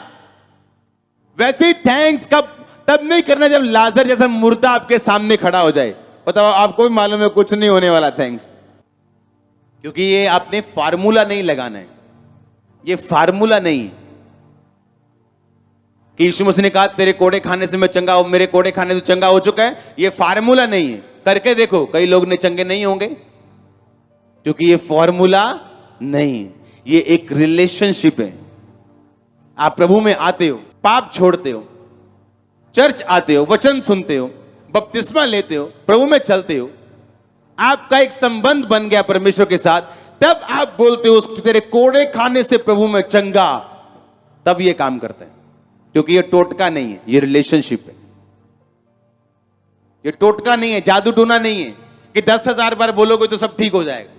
वैसे ही थैंक्स तब नहीं करना जब लाजर जैसा मुर्दा आपके सामने खड़ा हो जाए, बताओ आपको भी मालूम है कुछ नहीं होने वाला थैंक्स। क्योंकि ये आपने फार्मूला नहीं लगाना है, ये फार्मूला नहीं है कि यीशु मसीह ने कहा तेरे कोड़े खाने से मैं चंगा हूं, मेरे कोड़े खाने से चंगा हो चुका है। ये फार्मूला नहीं है। करके देखो, कई लोग ने चंगे नहीं होंगे, क्योंकि ये फॉर्मूला नहीं है, ये एक रिलेशनशिप है। आप प्रभु में आते हो, पाप छोड़ते हो, चर्च आते हो, वचन सुनते हो, बपतिस्मा लेते हो, प्रभु में चलते हो, आपका एक संबंध बन गया परमेश्वर के साथ, तब आप बोलते हो तेरे कोड़े खाने से प्रभु में चंगा। तब ये काम करता है, क्योंकि ये टोटका नहीं है, ये रिलेशनशिप है। ये टोटका नहीं है, जादू टूना नहीं है कि 10,000 बार बोलोगे तो सब ठीक हो जाएगा।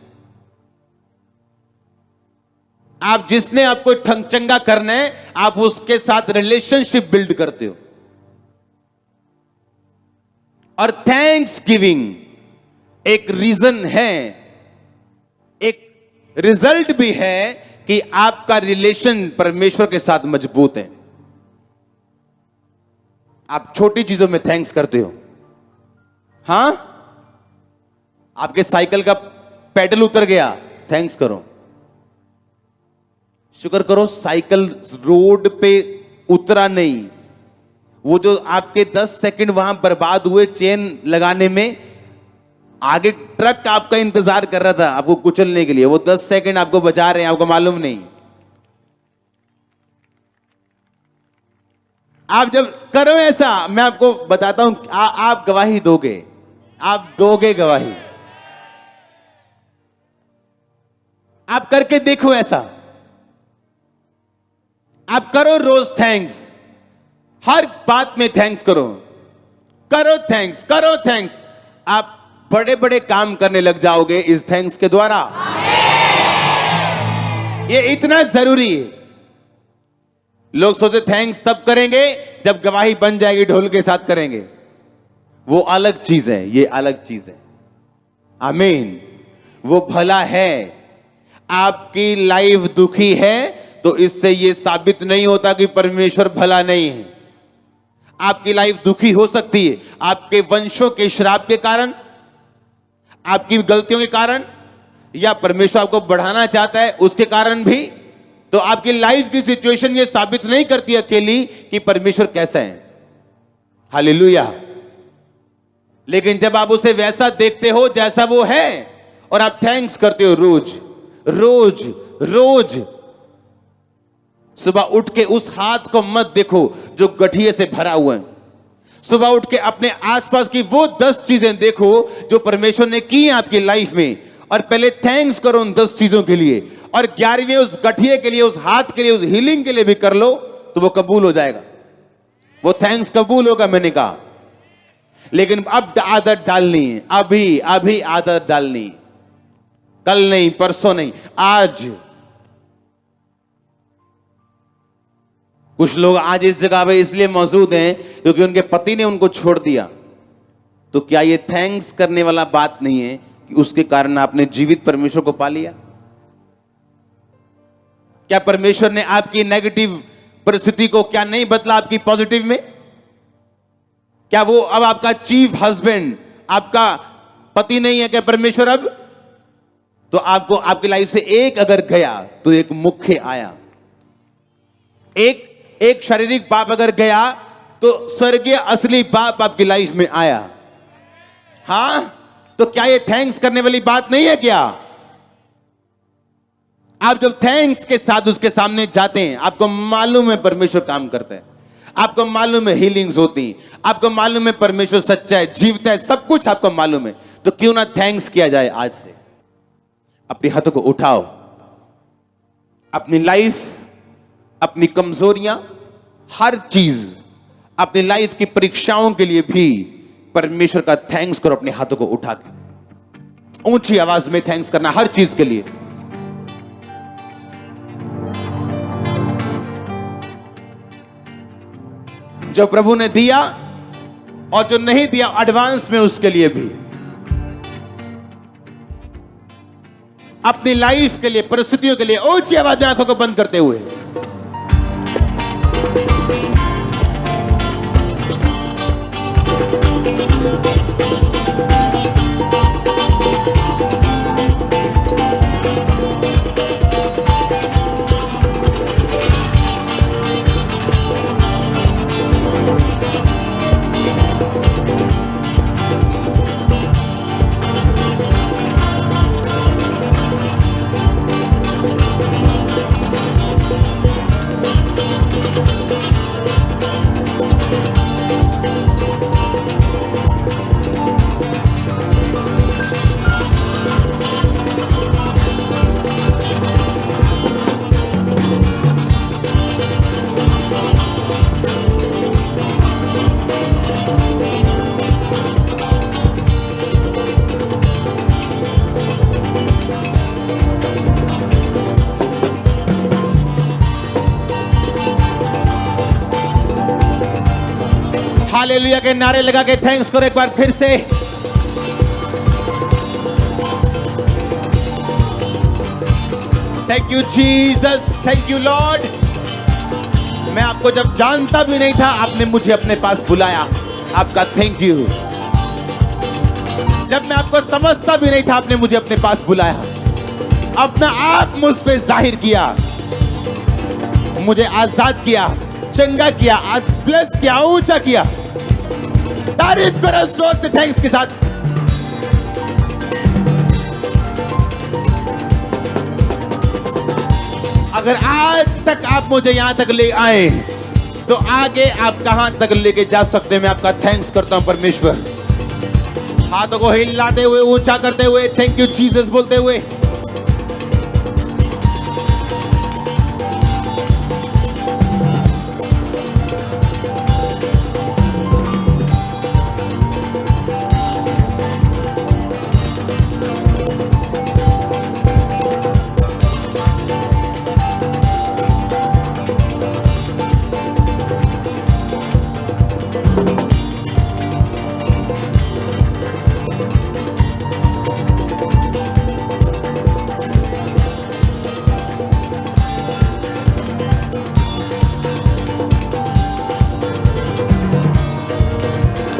आप जिसने आपको चंगा करना है, आप उसके साथ रिलेशनशिप बिल्ड करते हो। और थैंक्स गिविंग एक रीजन है, एक रिजल्ट भी है कि आपका रिलेशन परमेश्वर के साथ मजबूत है। आप छोटी चीजों में थैंक्स करते हो। हां, आपके साइकिल का पेडल उतर गया, थैंक्स करो, शुक्र करो साइकिल रोड पे उतरा नहीं। वो जो आपके 10 सेकंड वहां बर्बाद हुए चेन लगाने में, आगे ट्रक आपका इंतजार कर रहा था आपको कुचलने के लिए, वो 10 सेकंड आपको बचा रहे हैं, आपको मालूम नहीं। आप जब करो ऐसा, मैं आपको बताता हूं, आप गवाही दोगे, आप दोगे गवाही। आप करके देखो ऐसा, आप करो रोज थैंक्स, हर बात में थैंक्स करो, करो थैंक्स, करो थैंक्स। आप बड़े बड़े काम करने लग जाओगे इस थैंक्स के द्वारा। ये इतना जरूरी है। लोग सोचते थैंक्स तब करेंगे जब गवाही बन जाएगी, ढोल के साथ करेंगे, वो अलग चीज है, ये अलग चीज है। आमीन। वो भला है। आपकी लाइफ दुखी है तो इससे यह साबित नहीं होता कि परमेश्वर भला नहीं है। आपकी लाइफ दुखी हो सकती है आपके वंशों के श्राप के कारण, आपकी गलतियों के कारण, या परमेश्वर आपको बढ़ाना चाहता है उसके कारण भी। तो आपकी लाइफ की सिचुएशन ये साबित नहीं करती अकेली कि परमेश्वर कैसा है। हालेलुया। लेकिन जब आप उसे वैसा देखते हो जैसा वो है, और आप थैंक्स करते हो रोज रोज रोज, सुबह उठ के उस हाथ को मत देखो जो गठिए से भरा हुआ है। सुबह उठ के अपने आसपास की वो 10 चीजें देखो जो परमेश्वर ने की है आपकी लाइफ में, और पहले थैंक्स करो उन 10 चीजों के लिए, और 11वीं उस गठिए के लिए, उस हाथ के लिए, उस हीलिंग के लिए भी कर लो, तो वो कबूल हो जाएगा। वो थैंक्स कबूल होगा, मैंने कहा। लेकिन अब आदत डालनी है, अभी अभी आदत डालनी, कल नहीं, परसों नहीं, आज। कुछ लोग आज इस जगह पे इसलिए मौजूद हैं क्योंकि उनके पति ने उनको छोड़ दिया। तो क्या ये थैंक्स करने वाला बात नहीं है कि उसके कारण आपने जीवित परमेश्वर को पा लिया? क्या परमेश्वर ने आपकी नेगेटिव परिस्थिति को क्या नहीं बदला आपकी पॉजिटिव में? क्या वो अब आपका चीफ हस्बैंड, आपका पति नहीं है क्या परमेश्वर अब? तो आपको आपकी लाइफ से एक अगर गया तो एक मुख्य आया। एक शारीरिक बाप अगर गया तो स्वर्गीय असली बाप आपकी लाइफ में आया। हां, तो क्या ये थैंक्स करने वाली बात नहीं है क्या? आप जब थैंक्स के साथ उसके सामने जाते हैं, आपको मालूम है परमेश्वर काम करता है, आपको मालूम है हीलिंग्स होती, आपको मालूम है परमेश्वर सच्चा है, जीवता है, सब कुछ आपको मालूम है, तो क्यों ना थैंक्स किया जाए। आज से अपने हाथों को उठाओ, अपनी लाइफ, अपनी कमजोरियां, हर चीज, अपनी लाइफ की परीक्षाओं के लिए भी परमेश्वर का थैंक्स करो। अपने हाथों को उठा के ऊंची आवाज में थैंक्स करना हर चीज के लिए। जो प्रभु ने दिया और जो नहीं दिया एडवांस में, उसके लिए भी, अपनी लाइफ के लिए, परिस्थितियों के लिए ऊंची आवाज में आंखों को बंद करते हुए हालेलुया के नारे लगा के थैंक्स करो एक बार फिर से। Thank you Jesus, thank you Lord. मैं आपको जब जानता भी नहीं था, आपने मुझे अपने पास बुलाया, आपका थैंक यू। जब मैं आपको समझता भी नहीं था, आपने मुझे अपने पास बुलाया, अपना आप मुझ पे जाहिर किया, मुझे आजाद किया, चंगा किया, आज ब्लेस किया, ऊंचा किया। तारीफ करो जोर से थैंक्स के साथ। अगर आज तक आप मुझे यहां तक ले आए, तो आगे आप कहां तक लेके जा सकते हैं। मैं आपका थैंक्स करता हूं परमेश्वर। हाथों को हिलाते हुए, ऊंचा करते हुए, थैंक यू जीसस बोलते हुए।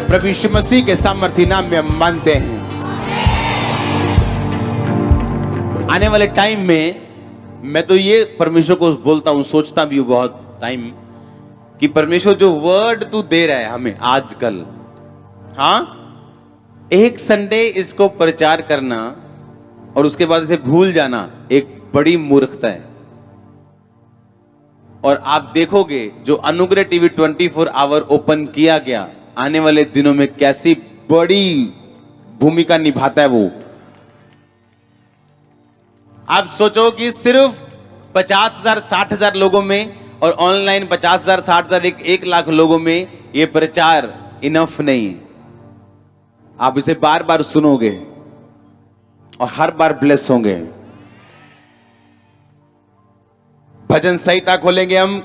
प्रभु यीशु मसीह के सामर्थी नाम में हम मानते हैं। आने वाले टाइम में मैं तो ये परमेश्वर को बोलता हूं, सोचता भी हूं बहुत टाइम, कि परमेश्वर जो वर्ड तू दे रहा है हमें आजकल, हाँ, एक संडे इसको प्रचार करना और उसके बाद इसे भूल जाना एक बड़ी मूर्खता है। और आप देखोगे जो अनुग्रह टीवी 24 आवर ओपन किया गया, आने वाले दिनों में कैसी बड़ी भूमिका निभाता है वो। आप सोचो कि सिर्फ 50,000 60,000 लोगों में और ऑनलाइन 50,000 60,000 1 लाख लोगों में ये प्रचार इनफ नहीं। आप इसे बार बार सुनोगे और हर बार ब्लेस होंगे। भजन संहिता खोलेंगे हम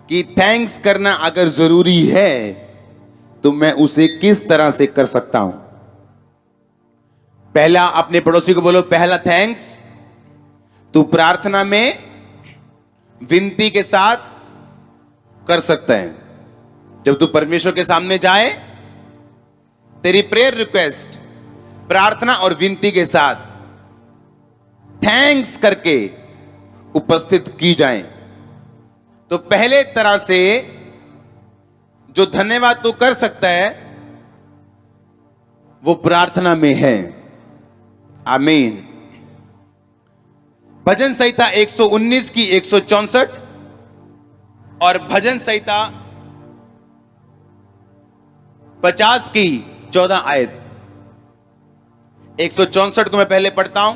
कि थैंक्स करना अगर जरूरी है तो मैं उसे किस तरह से कर सकता हूं। पहला, अपने पड़ोसी को बोलो, पहला थैंक्स तू प्रार्थना में विनती के साथ कर सकता है। जब तू परमेश्वर के सामने जाए, तेरी प्रेयर रिक्वेस्ट प्रार्थना और विनती के साथ थैंक्स करके उपस्थित की जाए, तो पहले तरह से जो धन्यवाद तू कर सकता है वो प्रार्थना में है। आमीन। भजन संहिता 119 की 164 और भजन संहिता 50 की 14 आयत। 164 को मैं पहले पढ़ता हूं।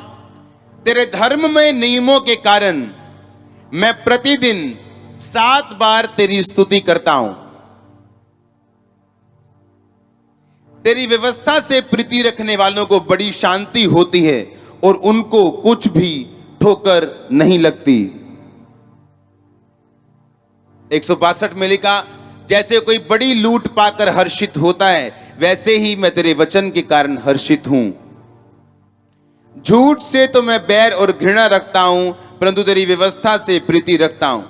तेरे धर्ममय नियमों के कारण मैं प्रतिदिन 7 बार तेरी स्तुति करता हूं। तेरी व्यवस्था से प्रीति रखने वालों को बड़ी शांति होती है और उनको कुछ भी ठोकर नहीं लगती। 162 में लिखा, जैसे कोई बड़ी लूट पाकर हर्षित होता है, वैसे ही मैं तेरे वचन के कारण हर्षित हूं। झूठ से तो मैं बैर और घृणा रखता हूं, परंतु तेरी व्यवस्था से प्रीति रखता हूं।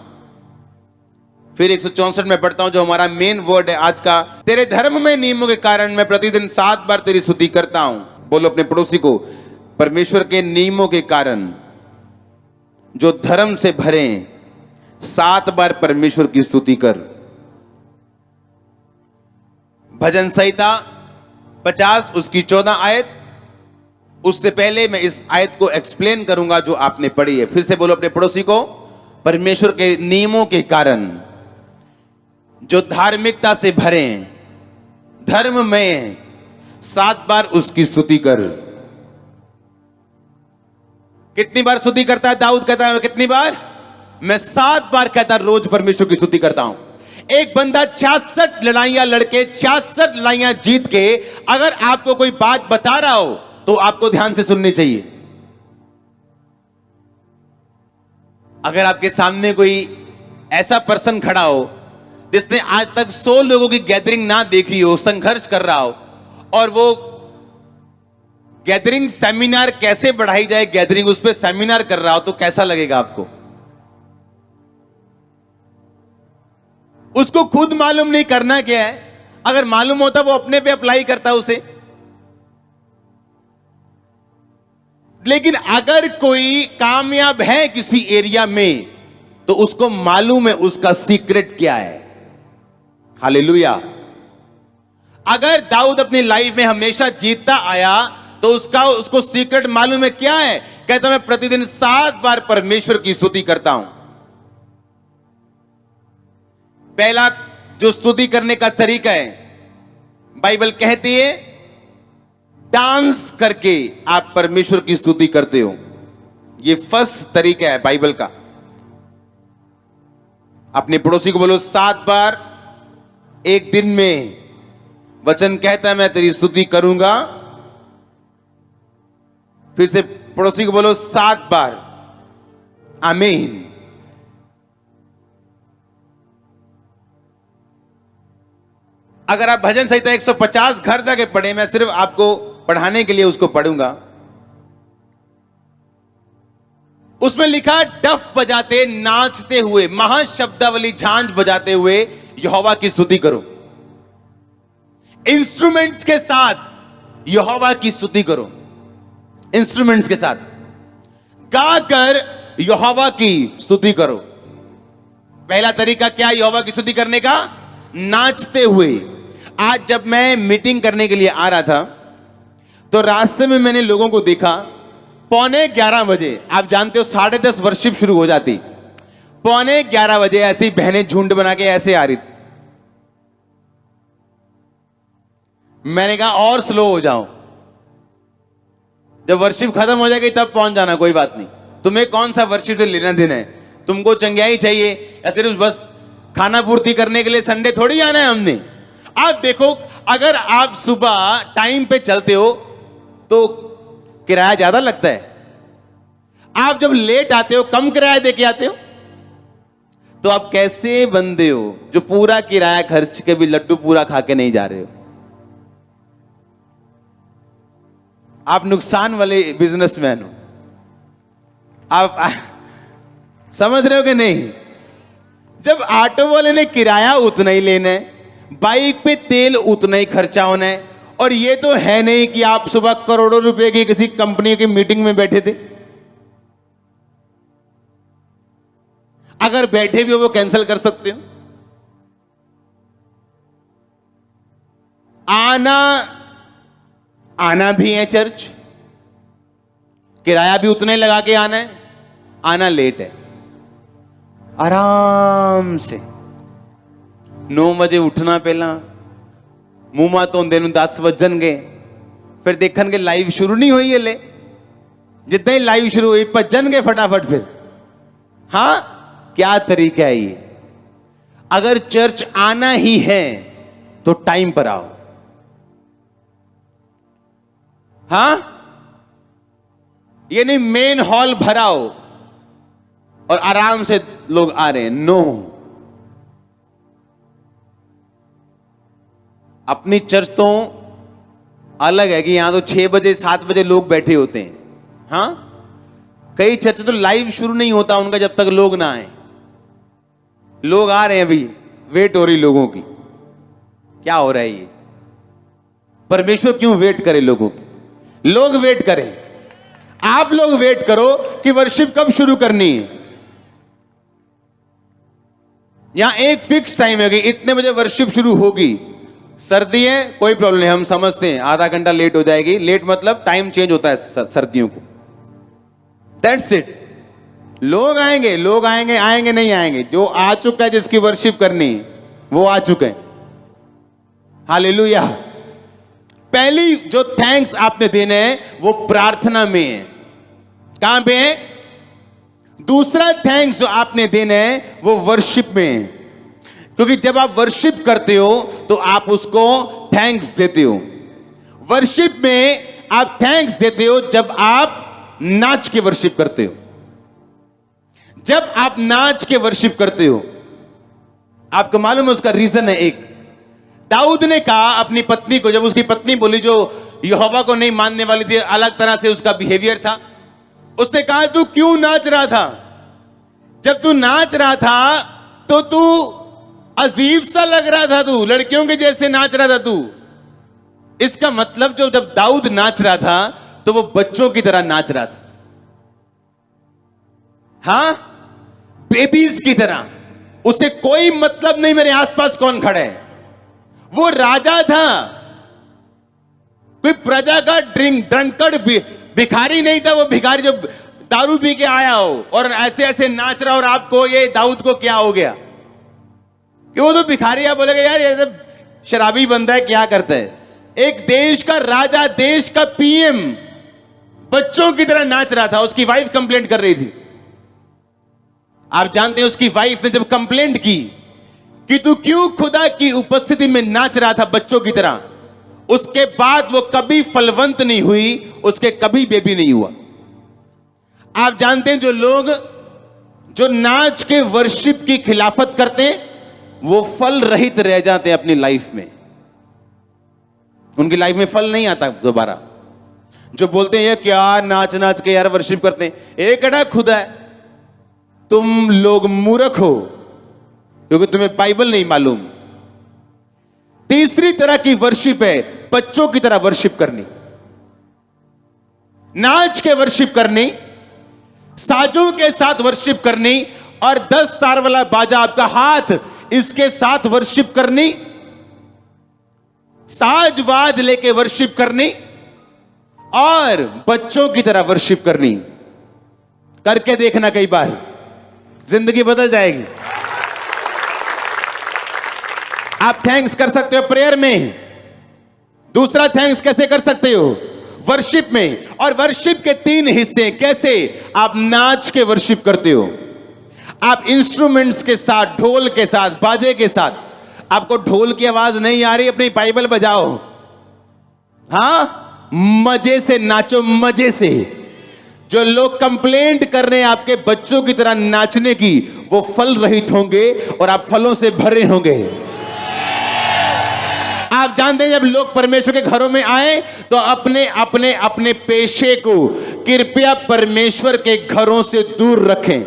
फिर 164 में पढ़ता हूं, जो हमारा मेन वर्ड है आज का। तेरे धर्म में नियमों के कारण मैं प्रतिदिन 7 बार तेरी स्तुति करता हूं। बोलो अपने पड़ोसी को, परमेश्वर के नियमों के कारण जो धर्म से भरे 7 बार परमेश्वर की स्तुति कर। भजन संहिता 50 उसकी 14 आयत। उससे पहले मैं इस आयत को एक्सप्लेन करूंगा जो आपने पढ़ी है। फिर से बोलो अपने पड़ोसी को, परमेश्वर के नियमों के कारण जो धार्मिकता से भरे धर्म में 7 बार उसकी स्तुति कर। कितनी बार स्तुति करता है दाऊद? कहता है कितनी बार? मैं 7 बार कहता रोज परमेश्वर की स्तुति करता हूं। एक बंदा 66 लड़ाइयां लड़के 66 लड़ाइयां जीत के अगर आपको कोई बात बता रहा हो तो आपको ध्यान से सुननी चाहिए। अगर आपके सामने कोई ऐसा पर्सन खड़ा हो जिसने आज तक 100 लोगों की गैदरिंग ना देखी हो, संघर्ष कर रहा हो, और वो गैदरिंग सेमिनार कैसे बढ़ाई जाए, गैदरिंग उस पर सेमिनार कर रहा हो, तो कैसा लगेगा आपको? उसको खुद मालूम नहीं करना क्या है। अगर मालूम होता वो अपने पे अप्लाई करता उसे। लेकिन अगर कोई कामयाब है किसी एरिया में तो उसको मालूम है उसका सीक्रेट क्या है। हालेलुया। अगर दाऊद अपनी लाइफ में हमेशा जीतता आया तो उसको सीक्रेट मालूम है क्या है। कहता मैं प्रतिदिन 7 बार परमेश्वर की स्तुति करता हूं। पहला जो स्तुति करने का तरीका है, बाइबल कहती है डांस करके आप परमेश्वर की स्तुति करते हो। ये फर्स्ट तरीका है बाइबल का। अपने पड़ोसी को बोलो 7 बार एक दिन में वचन कहता है मैं तेरी स्तुति करूंगा। फिर से पड़ोसी को बोलो 7 बार आमीन। अगर आप भजन संहिता 150 घर जाके पढ़े, मैं सिर्फ आपको पढ़ाने के लिए उसको पढ़ूंगा। उसमें लिखा डफ बजाते नाचते हुए महाशब्दावली झांझ बजाते हुए यहोवा की स्तुति करो। इंस्ट्रूमेंट्स के साथ यहोवा की स्तुति करो। इंस्ट्रूमेंट्स के साथ गाकर यहोवा की स्तुति करो। पहला तरीका क्या यहोवा की स्तुति करने का? नाचते हुए। आज जब मैं मीटिंग करने के लिए आ रहा था तो रास्ते में मैंने लोगों को देखा, 11:15 बजे, आप जानते हो 10:30 वर्शिप शुरू हो जाती, 11:15 बजे ऐसी बहनें झुंड बना के ऐसे आ रही थी। मैंने कहा और स्लो हो जाओ, जब वर्शिप खत्म हो जाएगी तब पहुंच जाना, कोई बात नहीं। तुम्हें कौन सा वर्शिप से लेना देना है? तुमको चंगियाई चाहिए या सिर्फ बस खाना पूर्ति करने के लिए संडे थोड़ी आना है हमने। आप देखो, अगर आप सुबह टाइम पे चलते हो तो किराया ज्यादा लगता है। आप जब लेट आते हो, कम किराया देके आते हो। तो आप कैसे बंदे हो जो पूरा किराया खर्च के भी लड्डू पूरा खा के नहीं जा रहे हो? आप नुकसान वाले बिजनेसमैन हो। आप समझ रहे हो कि नहीं? जब ऑटो वाले ने किराया उतना ही लेना है, बाइक पे तेल उतना ही खर्चा होना है, और ये तो है नहीं कि आप सुबह करोड़ों रुपए की किसी कंपनी की मीटिंग में बैठे थे। अगर बैठे भी हो वो कैंसिल कर सकते हो। आना भी है चर्च, किराया भी उतने लगा के आना है, आना लेट है। आराम से 9 ਵਜੇ ਉੱਠਣਾ ਪਹਿਲਾਂ, ਮੂੰਹ ਮਾ ਧੋਂਦੇ ਨੂੰ 10 ਵੱਜਣਗੇ, ਫਿਰ ਦੇਖਣਗੇ ਲਾਈਵ ਸ਼ੁਰੂ ਨਹੀਂ ਹੋਈ ਹਲੇ, ਜਿੱਦਾਂ ਹੀ ਲਾਈਵ शुरू हुई ਭੱਜਣਗੇ फटाफट। फिर हाँ, क्या तरीका है ये? अगर चर्च आना ही है तो टाइम पर आओ। हाँ, ये नहीं मेन हॉल भराओ और आराम से लोग आ रहे हैं। नो, अपनी चर्च तो अलग है कि यहां तो 6 बजे 7 बजे लोग बैठे होते हैं। हाँ, कई चर्च तो लाइव शुरू नहीं होता उनका जब तक लोग ना आए। लोग आ रहे हैं, अभी वेट हो रही लोगों की। क्या हो रहा है ये? परमेश्वर क्यों वेट करे लोगों की? लोग वेट करें, आप लोग वेट करो कि वर्शिप कब शुरू करनी है। यहां एक फिक्स टाइम है कि इतने बजे वर्शिप शुरू होगी। सर्दी है, कोई प्रॉब्लम नहीं, हम समझते हैं आधा घंटा लेट हो जाएगी। लेट मतलब टाइम चेंज होता है सर्दियों को। That's it. लोग आएंगे, लोग आएंगे, आएंगे नहीं आएंगे। जो आ चुका है, जिसकी वर्शिप करनी वो आ चुके हैं। हालेलुया। पहली जो थैंक्स आपने देने हैं वो प्रार्थना में है। कहां पे है? दूसरा थैंक्स जो आपने देने हैं वो वर्शिप में है, क्योंकि जब आप वर्शिप करते हो तो आप उसको थैंक्स देते हो। वर्शिप में आप थैंक्स देते हो जब आप नाच के वर्शिप करते हो। जब आप नाच के वर्शिप करते हो, आपको मालूम है उसका रीजन है। एक दाऊद ने कहा अपनी पत्नी को, जब उसकी पत्नी बोली, जो यहोवा को नहीं मानने वाली थी, अलग तरह से उसका बिहेवियर था, उसने कहा तू क्यों नाच रहा था? जब तू नाच रहा था तो तू अजीब सा लग रहा था, तू लड़कियों के जैसे नाच रहा था तू। इसका मतलब जो जब दाऊद नाच रहा था तो वो बच्चों की तरह नाच रहा था। हां, बेबीज की तरह। उसे कोई मतलब नहीं मेरे आसपास कौन खड़ा है। वो राजा था, कोई प्रजा का ड्रंकर्ड भिखारी नहीं था। वो भिखारी जो दारू पी के आया हो और ऐसे ऐसे नाच रहा, और आपको ये दाऊद को क्या हो गया कि वो तो भिखारी। आप बोलेगा यार ये सब शराबी बंदा है, क्या करता है? एक देश का राजा, देश का पीएम बच्चों की तरह नाच रहा था। उसकी वाइफ कंप्लेंट कर रही थी। आप जानते हैं उसकी वाइफ ने जब कंप्लेंट की कि तू क्यों खुदा की उपस्थिति में नाच रहा था बच्चों की तरह, उसके बाद वो कभी फलवंत नहीं हुई, उसके कभी बेबी नहीं हुआ। आप जानते हैं जो लोग जो नाच के वर्शिप की खिलाफत करते हैं वो फल रहित रह जाते हैं अपनी लाइफ में। उनकी लाइफ में फल नहीं आता दोबारा। जो बोलते हैं ये क्या नाच नाच के यार वर्शिप करते हैं, एक अड़ा खुदा है। तुम लोग मूर्ख हो क्योंकि तुम्हें बाइबल नहीं मालूम। तीसरी तरह की वर्शिप है बच्चों की तरह वर्शिप करनी, नाच के वर्शिप करनी, साजों के साथ वर्शिप करनी, और 10 तार वाला बाजा आपका हाथ, इसके साथ वर्शिप करनी, साज वाज लेके वर्शिप करनी, और बच्चों की तरह वर्शिप करनी। करके देखना, कई बार जिंदगी बदल जाएगी। आप थैंक्स कर सकते हो प्रेयर में। दूसरा थैंक्स कैसे कर सकते हो? वर्शिप में। और वर्शिप के 3 हिस्से। कैसे? आप नाच के वर्शिप करते हो, आप इंस्ट्रूमेंट्स के साथ, ढोल के साथ, बाजे के साथ। आपको ढोल की आवाज नहीं आ रही, अपनी बाइबल बजाओ। हां, मजे से नाचो, मजे से। जो लोग कंप्लेंट कर रहे हैं आपके बच्चों की तरह नाचने की, वो फल रहित होंगे और आप फलों से भरे होंगे। आप जानते हैं जब लोग परमेश्वर के घरों में आए तो अपने अपने अपने पेशे को कृपया परमेश्वर के घरों से दूर रखें।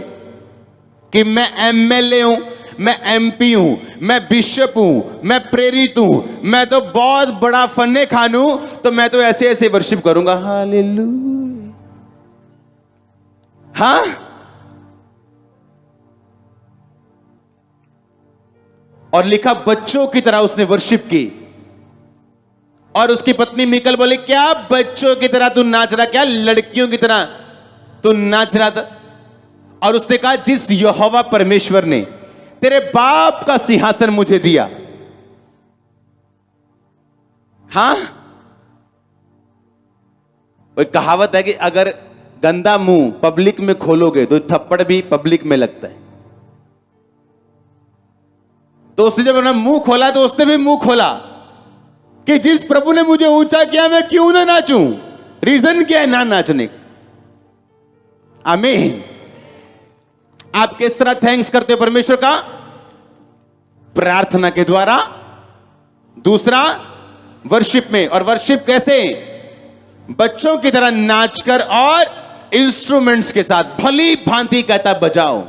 कि मैं एमएलए हूं, मैं एमपी हूं, मैं बिशप हूं, मैं प्रेरित हूं, मैं तो बहुत बड़ा फन्ने खान हूं, तो मैं तो ऐसे ऐसे वर्शिप करूंगा। हालेलुया। हाँ, और लिखा बच्चों की तरह उसने वर्शिप की। और उसकी पत्नी मिकल बोली क्या बच्चों की तरह तू नाच रहा, क्या लड़कियों की तरह तू नाच रहा था? और उसने कहा, जिस यहोवा परमेश्वर ने तेरे बाप का सिंहासन मुझे दिया। हां, कोई कहावत है कि अगर गंदा मुंह पब्लिक में खोलोगे तो थप्पड़ भी पब्लिक में लगता है। तो उसने जब अपना मुंह खोला तो उसने भी मुंह खोला कि जिस प्रभु ने मुझे ऊंचा किया, मैं क्यों ना नाचूं। रीजन क्या है ना नाचने का? आमीन। आप किस तरह थैंक्स करते हो परमेश्वर का? प्रार्थना के द्वारा, दूसरा वर्शिप में। और वर्शिप कैसे? बच्चों की तरह नाचकर और इंस्ट्रूमेंट्स के साथ भली भांति कहता बजाओ,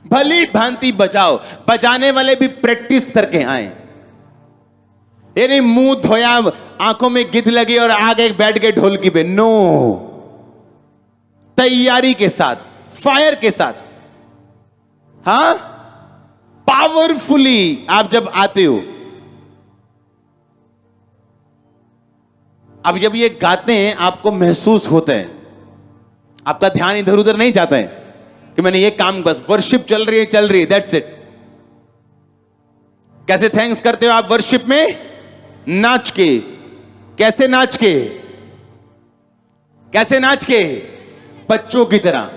भली भांति बजाओ। बजाने वाले भी प्रैक्टिस करके आए। ये नहीं मुंह धोया, आंखों में गिद्ध लगी और आगे बैठ गए ढोलकी पे। नो, तैयारी के साथ, फायर के साथ, हां, पावरफुली आप जब आते हो। अब जब ये गाते हैं आपको महसूस होता है, आपका ध्यान इधर उधर नहीं जाता है कि मैंने ये काम, बस वर्शिप चल रही है, दैट्स इट। कैसे थैंक्स करते हो आप वर्शिप में? नाच के। कैसे नाच के? कैसे नाच के? बच्चों की तरह।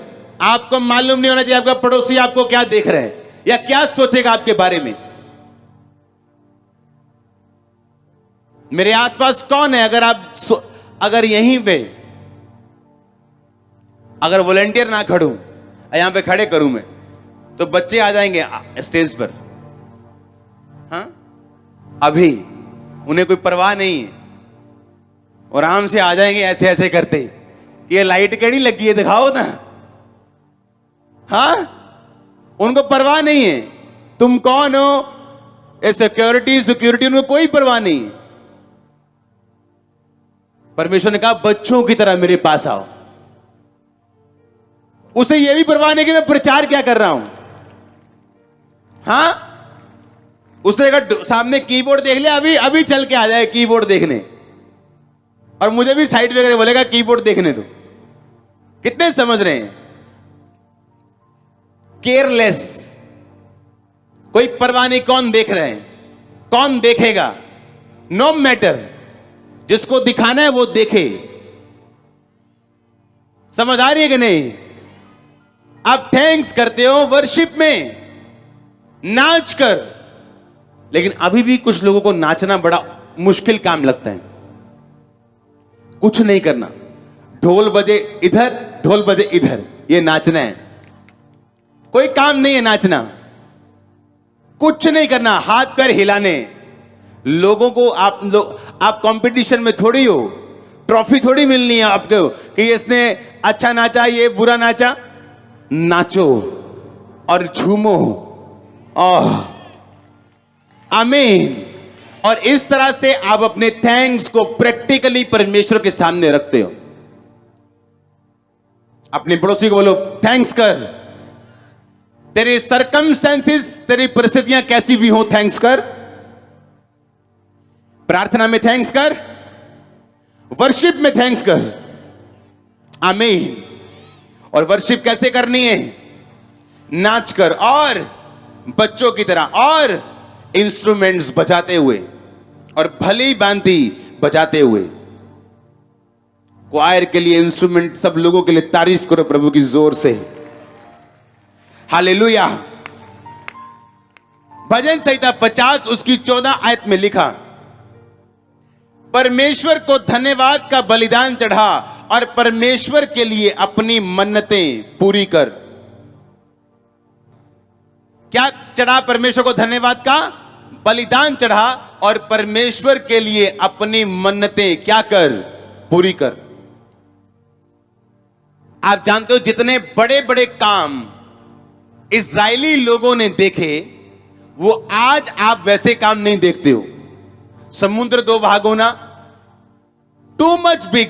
आपको मालूम नहीं होना चाहिए आपका पड़ोसी आपको क्या देख रहे हैं या क्या सोचेगा आपके बारे में। मेरे आसपास कौन है? अगर यहीं पे अगर वॉलंटियर ना खड़ूं, यहां पे खड़े करूं मैं, तो बच्चे आ जाएंगे स्टेज पर। हाँ, अभी उन्हें कोई परवाह नहीं है और आराम से आ जाएंगे ऐसे ऐसे करते कि ये लाइट केड़ी लगी है, दिखाओ ना। हाँ, उनको परवाह नहीं है तुम कौन हो, ये सिक्योरिटी उनको कोई परवाह नहीं है। परमेश्वर ने कहा बच्चों की तरह मेरे पास आओ। उसे यह भी परवाह नहीं कि मैं प्रचार क्या कर रहा हूं। हां, उसने अगर सामने कीबोर्ड देख लिया, अभी चल के आ जाए कीबोर्ड देखने, और मुझे भी साइड वगैरह बोलेगा कीबोर्ड देखने दो। कितने समझ रहे हैं? केयरलेस, कोई परवाह नहीं कौन देख रहे हैं, कौन देखेगा, नो मैटर। जिसको दिखाना है वो देखे। समझ आ रही है कि नहीं? आप थैंक्स करते हो वर्शिप में, नाच कर। लेकिन अभी भी कुछ लोगों को नाचना बड़ा मुश्किल काम लगता है। कुछ नहीं करना, ढोल बजे इधर, ढोल बजे इधर, ये नाचना है। कोई काम नहीं है नाचना, कुछ नहीं करना, हाथ पैर हिलाने। लोगों को आप कंपटीशन में थोड़ी हो, ट्रॉफी थोड़ी मिलनी है आपको कि इसने अच्छा नाचा, ये बुरा नाचा। नाचो और झूमो। आमीन। और इस तरह से आप अपने थैंक्स को प्रैक्टिकली परमेश्वर के सामने रखते हो। अपने पड़ोसी को बोलो थैंक्स कर। तेरे सरकमस्टेंसेस, तेरी परिस्थितियां कैसी भी हो, थैंक्स कर। प्रार्थना में थैंक्स कर, वर्शिप में थैंक्स कर। आमीन। और वर्शिप कैसे करनी है? नाच कर और बच्चों की तरह, और इंस्ट्रूमेंट्स बजाते हुए, और भली भांति बजाते हुए। क्वायर के लिए इंस्ट्रूमेंट, सब लोगों के लिए तारीफ करो प्रभु की जोर से। हालेलुया। भजन संहिता 50 उसकी 14 आयत में लिखा, परमेश्वर को धन्यवाद का बलिदान चढ़ा और परमेश्वर के लिए अपनी मन्नतें पूरी कर। क्या चढ़ा? परमेश्वर को धन्यवाद का बलिदान चढ़ा और परमेश्वर के लिए अपनी मन्नतें क्या कर? पूरी कर। आप जानते हो जितने बड़े बड़े काम इजरायली लोगों ने देखे, वो आज आप वैसे काम नहीं देखते हो। समुद्र 2 भाग होना, टू मच बिग।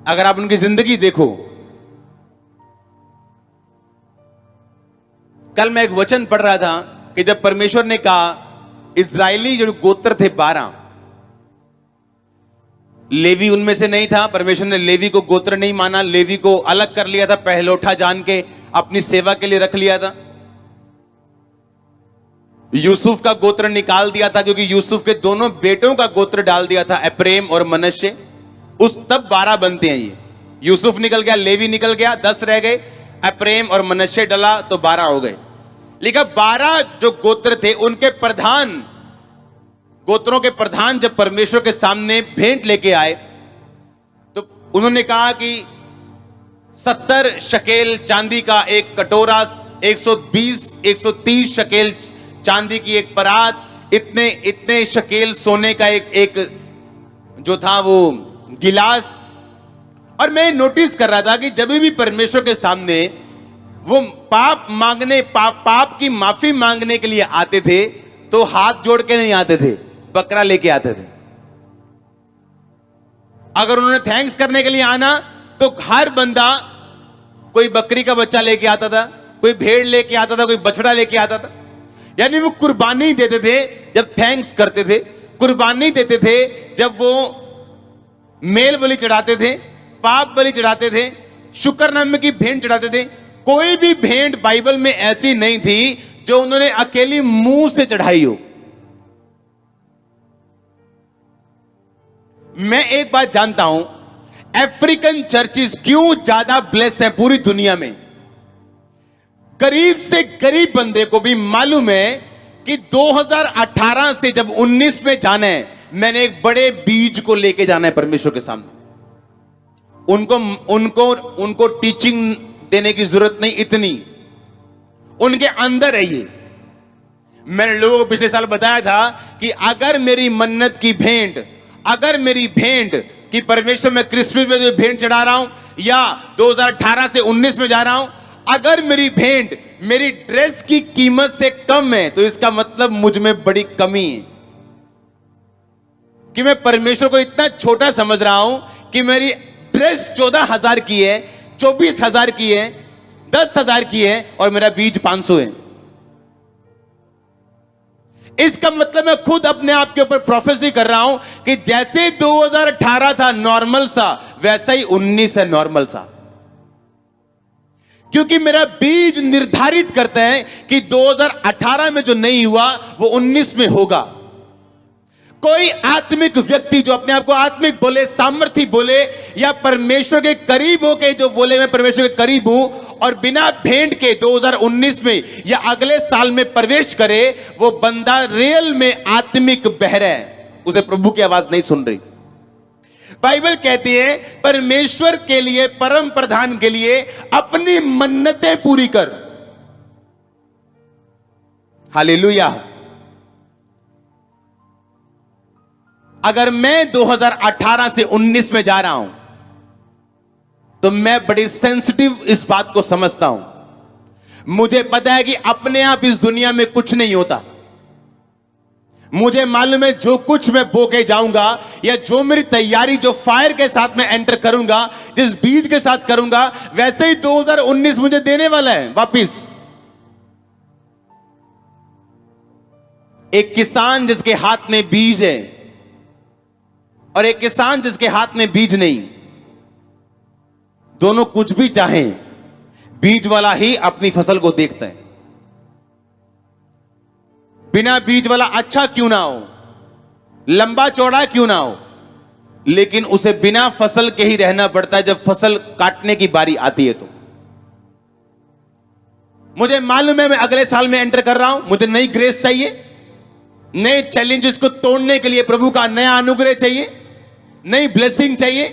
अगर आप उनकी जिंदगी देखो, कल मैं एक वचन पढ़ रहा था कि जब परमेश्वर ने कहा, इजरायली जो गोत्र थे 12, लेवी उनमें से नहीं था। परमेश्वर ने लेवी को गोत्र नहीं माना, लेवी को अलग कर लिया था पहलौठा जान के। अपनी सेवा के लिए रख लिया था। यूसुफ का गोत्र निकाल दिया था, क्योंकि यूसुफ के दोनों बेटों का गोत्र डाल दिया था, एप्रेम और मनश्शे। उस तब 12 बनते हैं ये। यूसुफ निकल गया, लेवी निकल गया, 10 रह गए, एप्रेम और मनश्शे डला तो 12 हो गए। लेकिन 12 जो गोत्र थे उनके प्रधान, गोत्रों के प्रधान जब परमेश्वर के सामने भेंट लेके आए तो उन्होंने कहा कि 70 शकेल चांदी का एक कटोरा, 120-130 शकेल चांदी की एक परात, इतने शकेल सोने का एक जो था वो गिलास। और मैं नोटिस कर रहा था कि जब भी परमेश्वर के सामने वो पाप मांगने, पाप की माफी मांगने के लिए आते थे तो हाथ जोड़ के नहीं आते थे, बकरा लेके आते थे। अगर उन्होंने थैंक्स करने के लिए आना तो हर बंदा कोई बकरी का बच्चा लेके आता था, कोई भेड़ लेके आता था, कोई बछड़ा लेके आता था। यानी वो कुर्बानी देते थे जब थैंक्स करते थे, कुर्बानी देते थे जब वो मेल बलि चढ़ाते थे, पाप बलि चढ़ाते थे, शुक्रनामे की भेंट चढ़ाते थे। कोई भी भेंट बाइबल में ऐसी नहीं थी जो उन्होंने अकेली मुंह से चढ़ाई हो। मैं एक बात जानता हूं, अफ्रीकन चर्चेस क्यों ज्यादा ब्लेस हैं पूरी दुनिया में। गरीब से गरीब बंदे को भी मालूम है कि 2018 से जब 19 में जाना है, मैंने एक बड़े बीज को लेके जाना है परमेश्वर के सामने। उनको टीचिंग देने की जरूरत नहीं, इतनी उनके अंदर है ये। मैंने लोगों को पिछले साल बताया था कि अगर मेरी मन्नत की भेंट, अगर मेरी भेंट कि परमेश्वर मैं क्रिसमस में जो भेंट चढ़ा रहा हूं या 2018 से 19 में जा रहा हूं, अगर मेरी भेंट मेरी ड्रेस की कीमत से कम है तो इसका मतलब मुझ में बड़ी कमी है कि मैं परमेश्वर को इतना छोटा समझ रहा हूं कि मेरी ड्रेस 14,000 की है, 24,000 की है, 10,000 की है और मेरा बीज 500 है। इसका मतलब मैं खुद अपने आप के ऊपर प्रोफेसी कर रहा हूं कि जैसे 2018 था नॉर्मल सा, वैसा ही 19 है नॉर्मल सा। क्योंकि मेरा बीज निर्धारित करता है कि 2018 में जो नहीं हुआ वो 19 में होगा। कोई आत्मिक व्यक्ति जो अपने आप को आत्मिक बोले, सामर्थी बोले या परमेश्वर के करीब हो के जो बोले मैं परमेश्वर के करीब हूं और बिना भेंट के 2019 में या अगले साल में प्रवेश करे, वो बंदा रियल में आत्मिक बहरा है, उसे प्रभु की आवाज नहीं सुन रही। बाइबल कहती है परमेश्वर के लिए, परम प्रधान के लिए अपनी मन्नतें पूरी कर। हालेलुया। अगर मैं 2018 से 19 में जा रहा हूं तो मैं बड़ी सेंसिटिव इस बात को समझता हूं। मुझे पता है कि अपने आप इस दुनिया में कुछ नहीं होता। मुझे मालूम है जो कुछ मैं बो के जाऊंगा या जो मेरी तैयारी, जो फायर के साथ मैं एंटर करूंगा, जिस बीज के साथ करूंगा, वैसे ही 2019 मुझे देने वाला है वापिस। एक किसान जिसके हाथ में बीज है और एक किसान जिसके हाथ में बीज नहीं, दोनों कुछ भी चाहें, बीज वाला ही अपनी फसल को देखता है। बिना बीज वाला अच्छा क्यों ना हो, लंबा चौड़ा क्यों ना हो, लेकिन उसे बिना फसल के ही रहना पड़ता है जब फसल काटने की बारी आती है। तो मुझे मालूम है मैं अगले साल में एंटर कर रहा हूं, मुझे नई ग्रेस चाहिए, नए चैलेंजेस को तोड़ने के लिए प्रभु का नया अनुग्रह चाहिए, नई ब्लेसिंग चाहिए।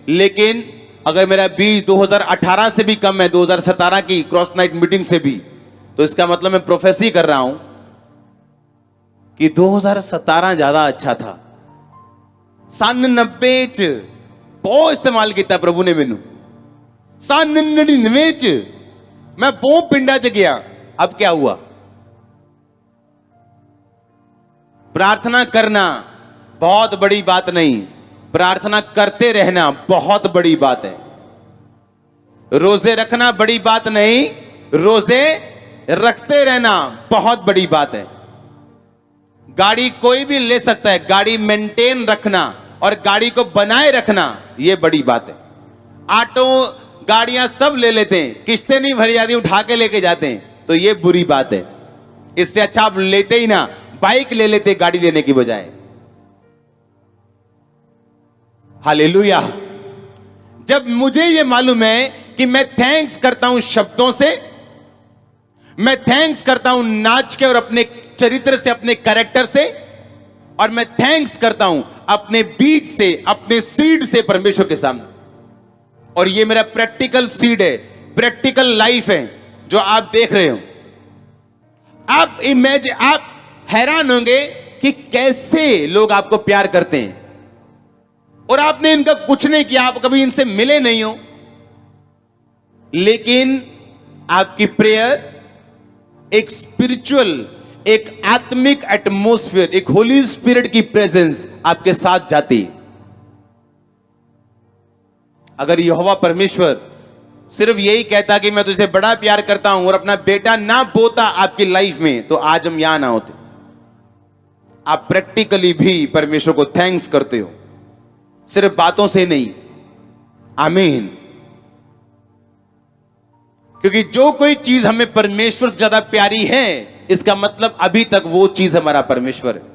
लेकिन अगर मेरा बीज 2018 से भी कम है, 2017 की क्रॉस नाइट मीटिंग से भी, तो इसका मतलब मैं प्रोफेसी कर रहा हूं कि 2017 ज्यादा अच्छा था। 99 च बहुत इस्तेमाल किया प्रभु ने मैनू। 99 च मैं बहुत पिंडा च गया, अब क्या हुआ? प्रार्थना करना बहुत बड़ी बात नहीं, प्रार्थना करते रहना बहुत बड़ी बात है। रोजे रखना बड़ी बात नहीं, रोजे रखते रहना बहुत बड़ी बात है। गाड़ी कोई भी ले सकता है, गाड़ी मेंटेन रखना और गाड़ी को बनाए रखना यह बड़ी बात है। ऑटो गाड़ियां सब ले लेते हैं, किस्तें नहीं भरी जाती, उठा के लेके जाते हैं, तो ये बुरी बात है। इससे अच्छा आप लेते ही ना, बाइक ले लेते गाड़ी लेने की बजाय। हालेलुया। जब मुझे ये मालूम है कि मैं थैंक्स करता हूं शब्दों से, मैं थैंक्स करता हूं नाच के और अपने चरित्र से, अपने कैरेक्टर से, और मैं थैंक्स करता हूं अपने बीज से, अपने सीड से परमेश्वर के सामने। और ये मेरा प्रैक्टिकल सीड है, प्रैक्टिकल लाइफ है जो आप देख रहे हो। आप हैरान होंगे कि कैसे लोग आपको प्यार करते हैं, और आपने इनका कुछ नहीं किया, आप कभी इनसे मिले नहीं हो, लेकिन आपकी प्रेयर एक स्पिरिचुअल, एक आत्मिक एटमॉस्फेयर, एक होली स्पिरिट की प्रेजेंस आपके साथ जाती। अगर यहोवा परमेश्वर सिर्फ यही कहता कि मैं तुझे बड़ा प्यार करता हूं और अपना बेटा ना बोता आपकी लाइफ में, तो आज हम यहां ना होते। आप प्रैक्टिकली भी परमेश्वर को थैंक्स करते हो, सिर्फ बातों से नहीं। आमीन। क्योंकि जो कोई चीज हमें परमेश्वर से ज्यादा प्यारी है, इसका मतलब अभी तक वो चीज हमारा परमेश्वर है।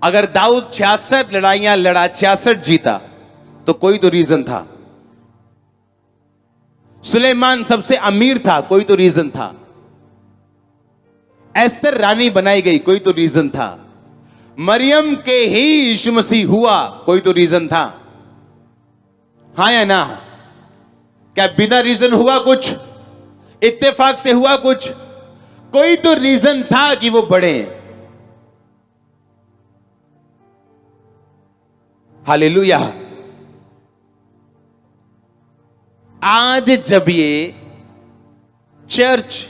अगर दाऊद 66 लड़ाइयां लड़ा, 66 जीता, तो कोई तो रीजन था। सुलेमान सबसे अमीर था, कोई तो रीजन था। एस्तर रानी बनाई गई, कोई तो रीजन था। मरियम के ही यीशु मसीह हुआ, कोई तो रीजन था। हाँ या ना? क्या बिना रीजन हुआ कुछ? इत्तेफाक से हुआ कुछ? कोई तो रीजन था कि वो बढ़े। हालेलुया। आज जब ये चर्च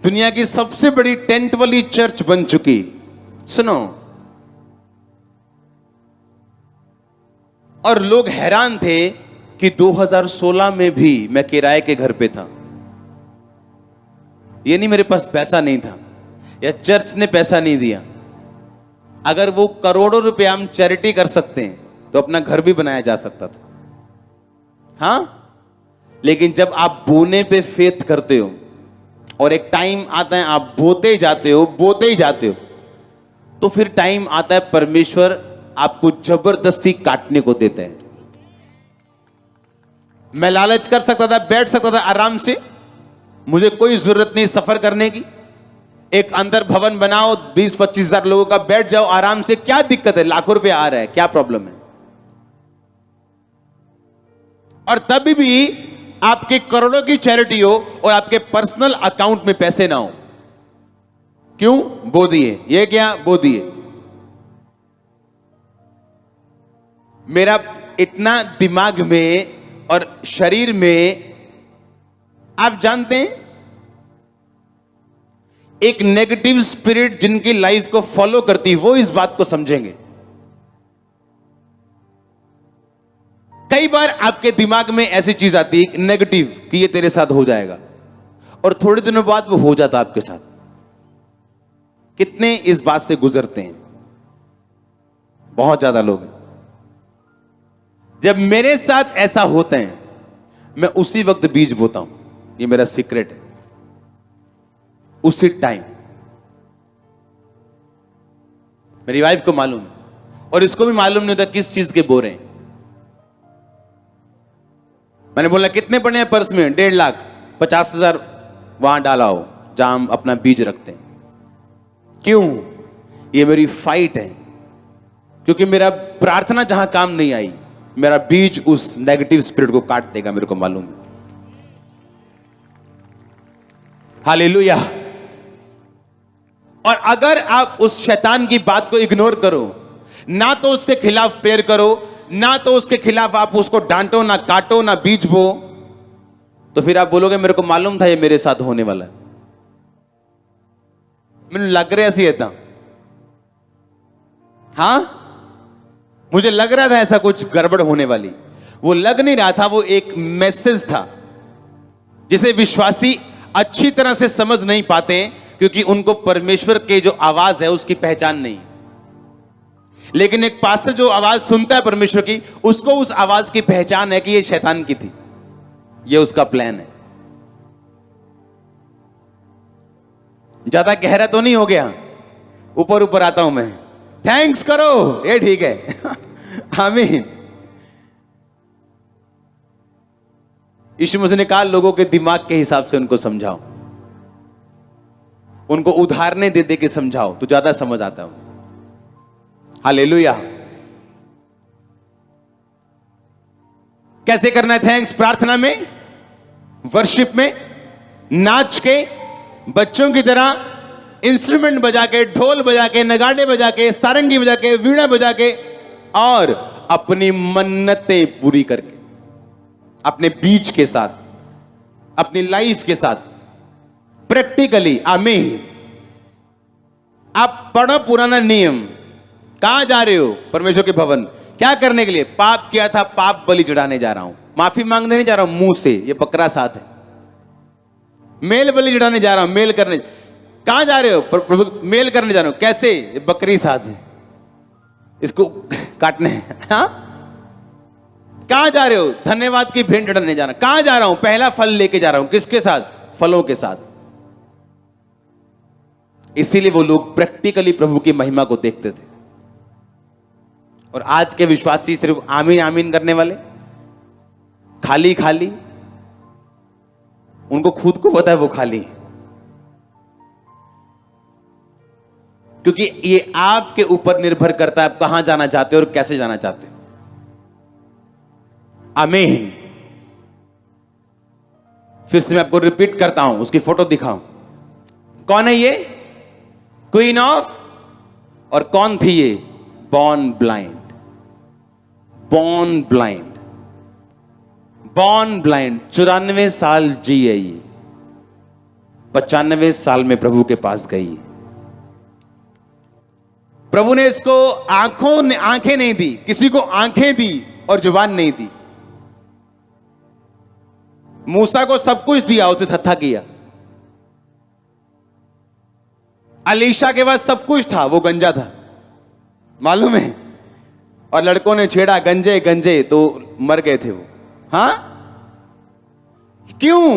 दुनिया की सबसे बड़ी टेंट वाली चर्च बन चुकी, सुनो, और लोग हैरान थे कि 2016 में भी मैं किराए के घर पे था। ये नहीं मेरे पास पैसा नहीं था या चर्च ने पैसा नहीं दिया। अगर वो करोड़ों रुपए हम चैरिटी कर सकते हैं तो अपना घर भी बनाया जा सकता था। हां, लेकिन जब आप बोने पे फेथ करते हो और एक टाइम आता है आप बोते ही जाते हो, तो फिर टाइम आता है परमेश्वर आपको जबरदस्ती काटने को देते हैं। मैं लालच कर सकता था, बैठ सकता था आराम से, मुझे कोई जरूरत नहीं सफर करने की। एक अंदर भवन बनाओ, 20-25 हजार लोगों का, बैठ जाओ आराम से, क्या दिक्कत है? लाखों रुपए आ रहा है, क्या प्रॉब्लम है? और तभी भी आपके करोड़ों की चैरिटी हो और आपके पर्सनल अकाउंट में पैसे ना हो। क्यों? बो दिए। ये क्या? बो दिए। मेरा इतना दिमाग में और शरीर में, आप जानते हैं, एक नेगेटिव स्पिरिट जिनकी लाइफ को फॉलो करती, वो इस बात को समझेंगे। कई बार आपके दिमाग में ऐसी चीज आती है नेगेटिव कि ये तेरे साथ हो जाएगा, और थोड़े दिनों बाद वो हो जाता आपके साथ। कितने इस बात से गुजरते हैं? बहुत ज्यादा लोग हैं। जब मेरे साथ ऐसा होता है, मैं उसी वक्त बीज बोता हूं। ये मेरा सीक्रेट है। उसी टाइम मेरी वाइफ को मालूम है, और इसको भी मालूम नहीं होता किस चीज के बो रहे हैं। मैंने बोला कितने पड़े हैं पर्स में? 1.5 लाख। 50,000 वहां डाला हो जहां हम अपना बीज रखते हैं। क्यों? ये मेरी फाइट है, क्योंकि मेरा प्रार्थना जहां काम नहीं आई, मेरा बीज उस नेगेटिव स्पिरिट को काट देगा, मेरे को मालूम है। हालेलुया। और अगर आप उस शैतान की बात को इग्नोर करो, ना तो उसके खिलाफ प्रेयर करो, ना तो उसके खिलाफ आप उसको डांटो, ना काटो, ना बीज बो, तो फिर आप बोलोगे मेरे को मालूम था ये मेरे साथ होने वाला है। मैंने लग रहा सी था, हां, मुझे लग रहा था ऐसा कुछ गड़बड़ होने वाली। वो लग नहीं रहा था, वो एक मैसेज था जिसे विश्वासी अच्छी तरह से समझ नहीं पाते, क्योंकि उनको परमेश्वर के जो आवाज है उसकी पहचान नहीं। लेकिन एक पास्टर जो आवाज सुनता है परमेश्वर की, उसको उस आवाज की पहचान है कि ये शैतान की थी, ये उसका प्लान है। ज्यादा गहरा तो नहीं हो गया, ऊपर ऊपर आता हूं मैं। थैंक्स करो, ये ठीक है। आमीन। यीशु मसीह ने कहा लोगों के दिमाग के हिसाब से उनको समझाओ, उनको उदाहरणें दे दे के समझाओ तो ज्यादा समझ आता है। हालेलुया। कैसे करना है थैंक्स? प्रार्थना में, वर्शिप में, नाच के, बच्चों की तरह इंस्ट्रूमेंट बजा के, ढोल बजा के, नगाड़े बजा के, सारंगी बजा के, वीणा बजा के, और अपनी मन्नतें पूरी करके, अपने बीच के साथ, अपनी लाइफ के साथ, प्रैक्टिकली। आमीन। आप पढ़ो पुराना नियम। कहां जा रहे हो? परमेश्वर के भवन। क्या करने के लिए? पाप किया था, पाप बलि चढ़ाने जा रहा हूं, माफी मांगने नहीं जा रहा हूं मुंह से, ये बकरा साथ है। मेल बलि चढ़ाने जा रहा हूं, मेल करने। कहां जा रहे हो? प्रभु मेल करने जा रहा हूं। कैसे? ये बकरी साथ है, इसको काटने हैं। हाँ? कहां जा रहे हो? धन्यवाद की भेंट चढ़ाने जा रहा हूं। कहां जा रहा हूं? पहला फल लेके जा रहा हूं। किसके साथ? फलों के साथ। इसीलिए वो लोग प्रैक्टिकली प्रभु की महिमा को देखते थे। और आज के विश्वासी सिर्फ आमीन आमीन करने वाले, खाली खाली, उनको खुद को पता है वो खाली है, क्योंकि ये आपके ऊपर निर्भर करता है आप कहां जाना चाहते हो और कैसे जाना चाहते हो। आमीन। फिर से मैं आपको रिपीट करता हूं, उसकी फोटो दिखाऊं। कौन है ये? Queen of. और कौन थी ये? Born blind. Born blind, born blind. 94 साल जी है ये, 95 साल में प्रभु के पास गई। प्रभु ने इसको आंखें नहीं दी, किसी को आंखें दी और जुबान नहीं दी। मूसा को सब कुछ दिया, उसे थत्था किया। अलीशा के पास सब कुछ था, वो गंजा था, मालूम है। और लड़कों ने छेड़ा गंजे गंजे तो मर गए थे वो। हां? क्यों?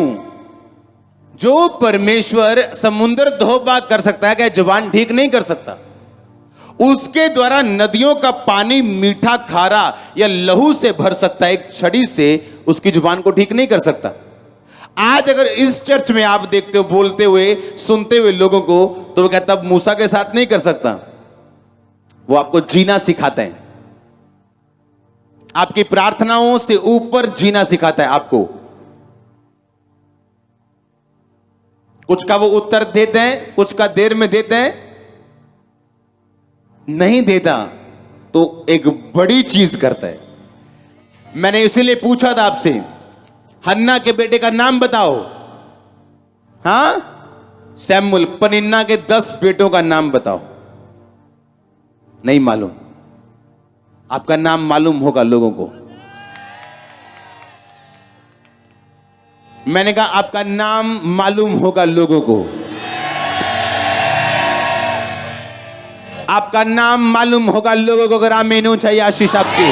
जो परमेश्वर समुद्र धोबा कर सकता है, क्या जुबान ठीक नहीं कर सकता? उसके द्वारा नदियों का पानी मीठा, खारा या लहू से भर सकता है, एक छड़ी से उसकी जुबान को ठीक नहीं कर सकता। आज अगर इस चर्च में आप देखते हो बोलते हुए, सुनते हुए लोगों को, तो वो कहता है मूसा के साथ नहीं कर सकता। वो आपको जीना सिखाता है, आपकी प्रार्थनाओं से ऊपर जीना सिखाता है आपको। कुछ का वो उत्तर देते हैं, कुछ का देर में देते हैं, नहीं देता तो एक बड़ी चीज करता है। मैंने इसीलिए पूछा था आपसे, हन्ना के बेटे का नाम बताओ। हां? सैमुअल। पनिन्ना के 10 बेटों का नाम बताओ। नहीं मालूम। आपका नाम मालूम होगा लोगों को। मैंने कहा आपका नाम मालूम होगा लोगों को। आपका नाम मालूम होगा लोगों को। अगर आमीन चाहिए आशीष आपकी।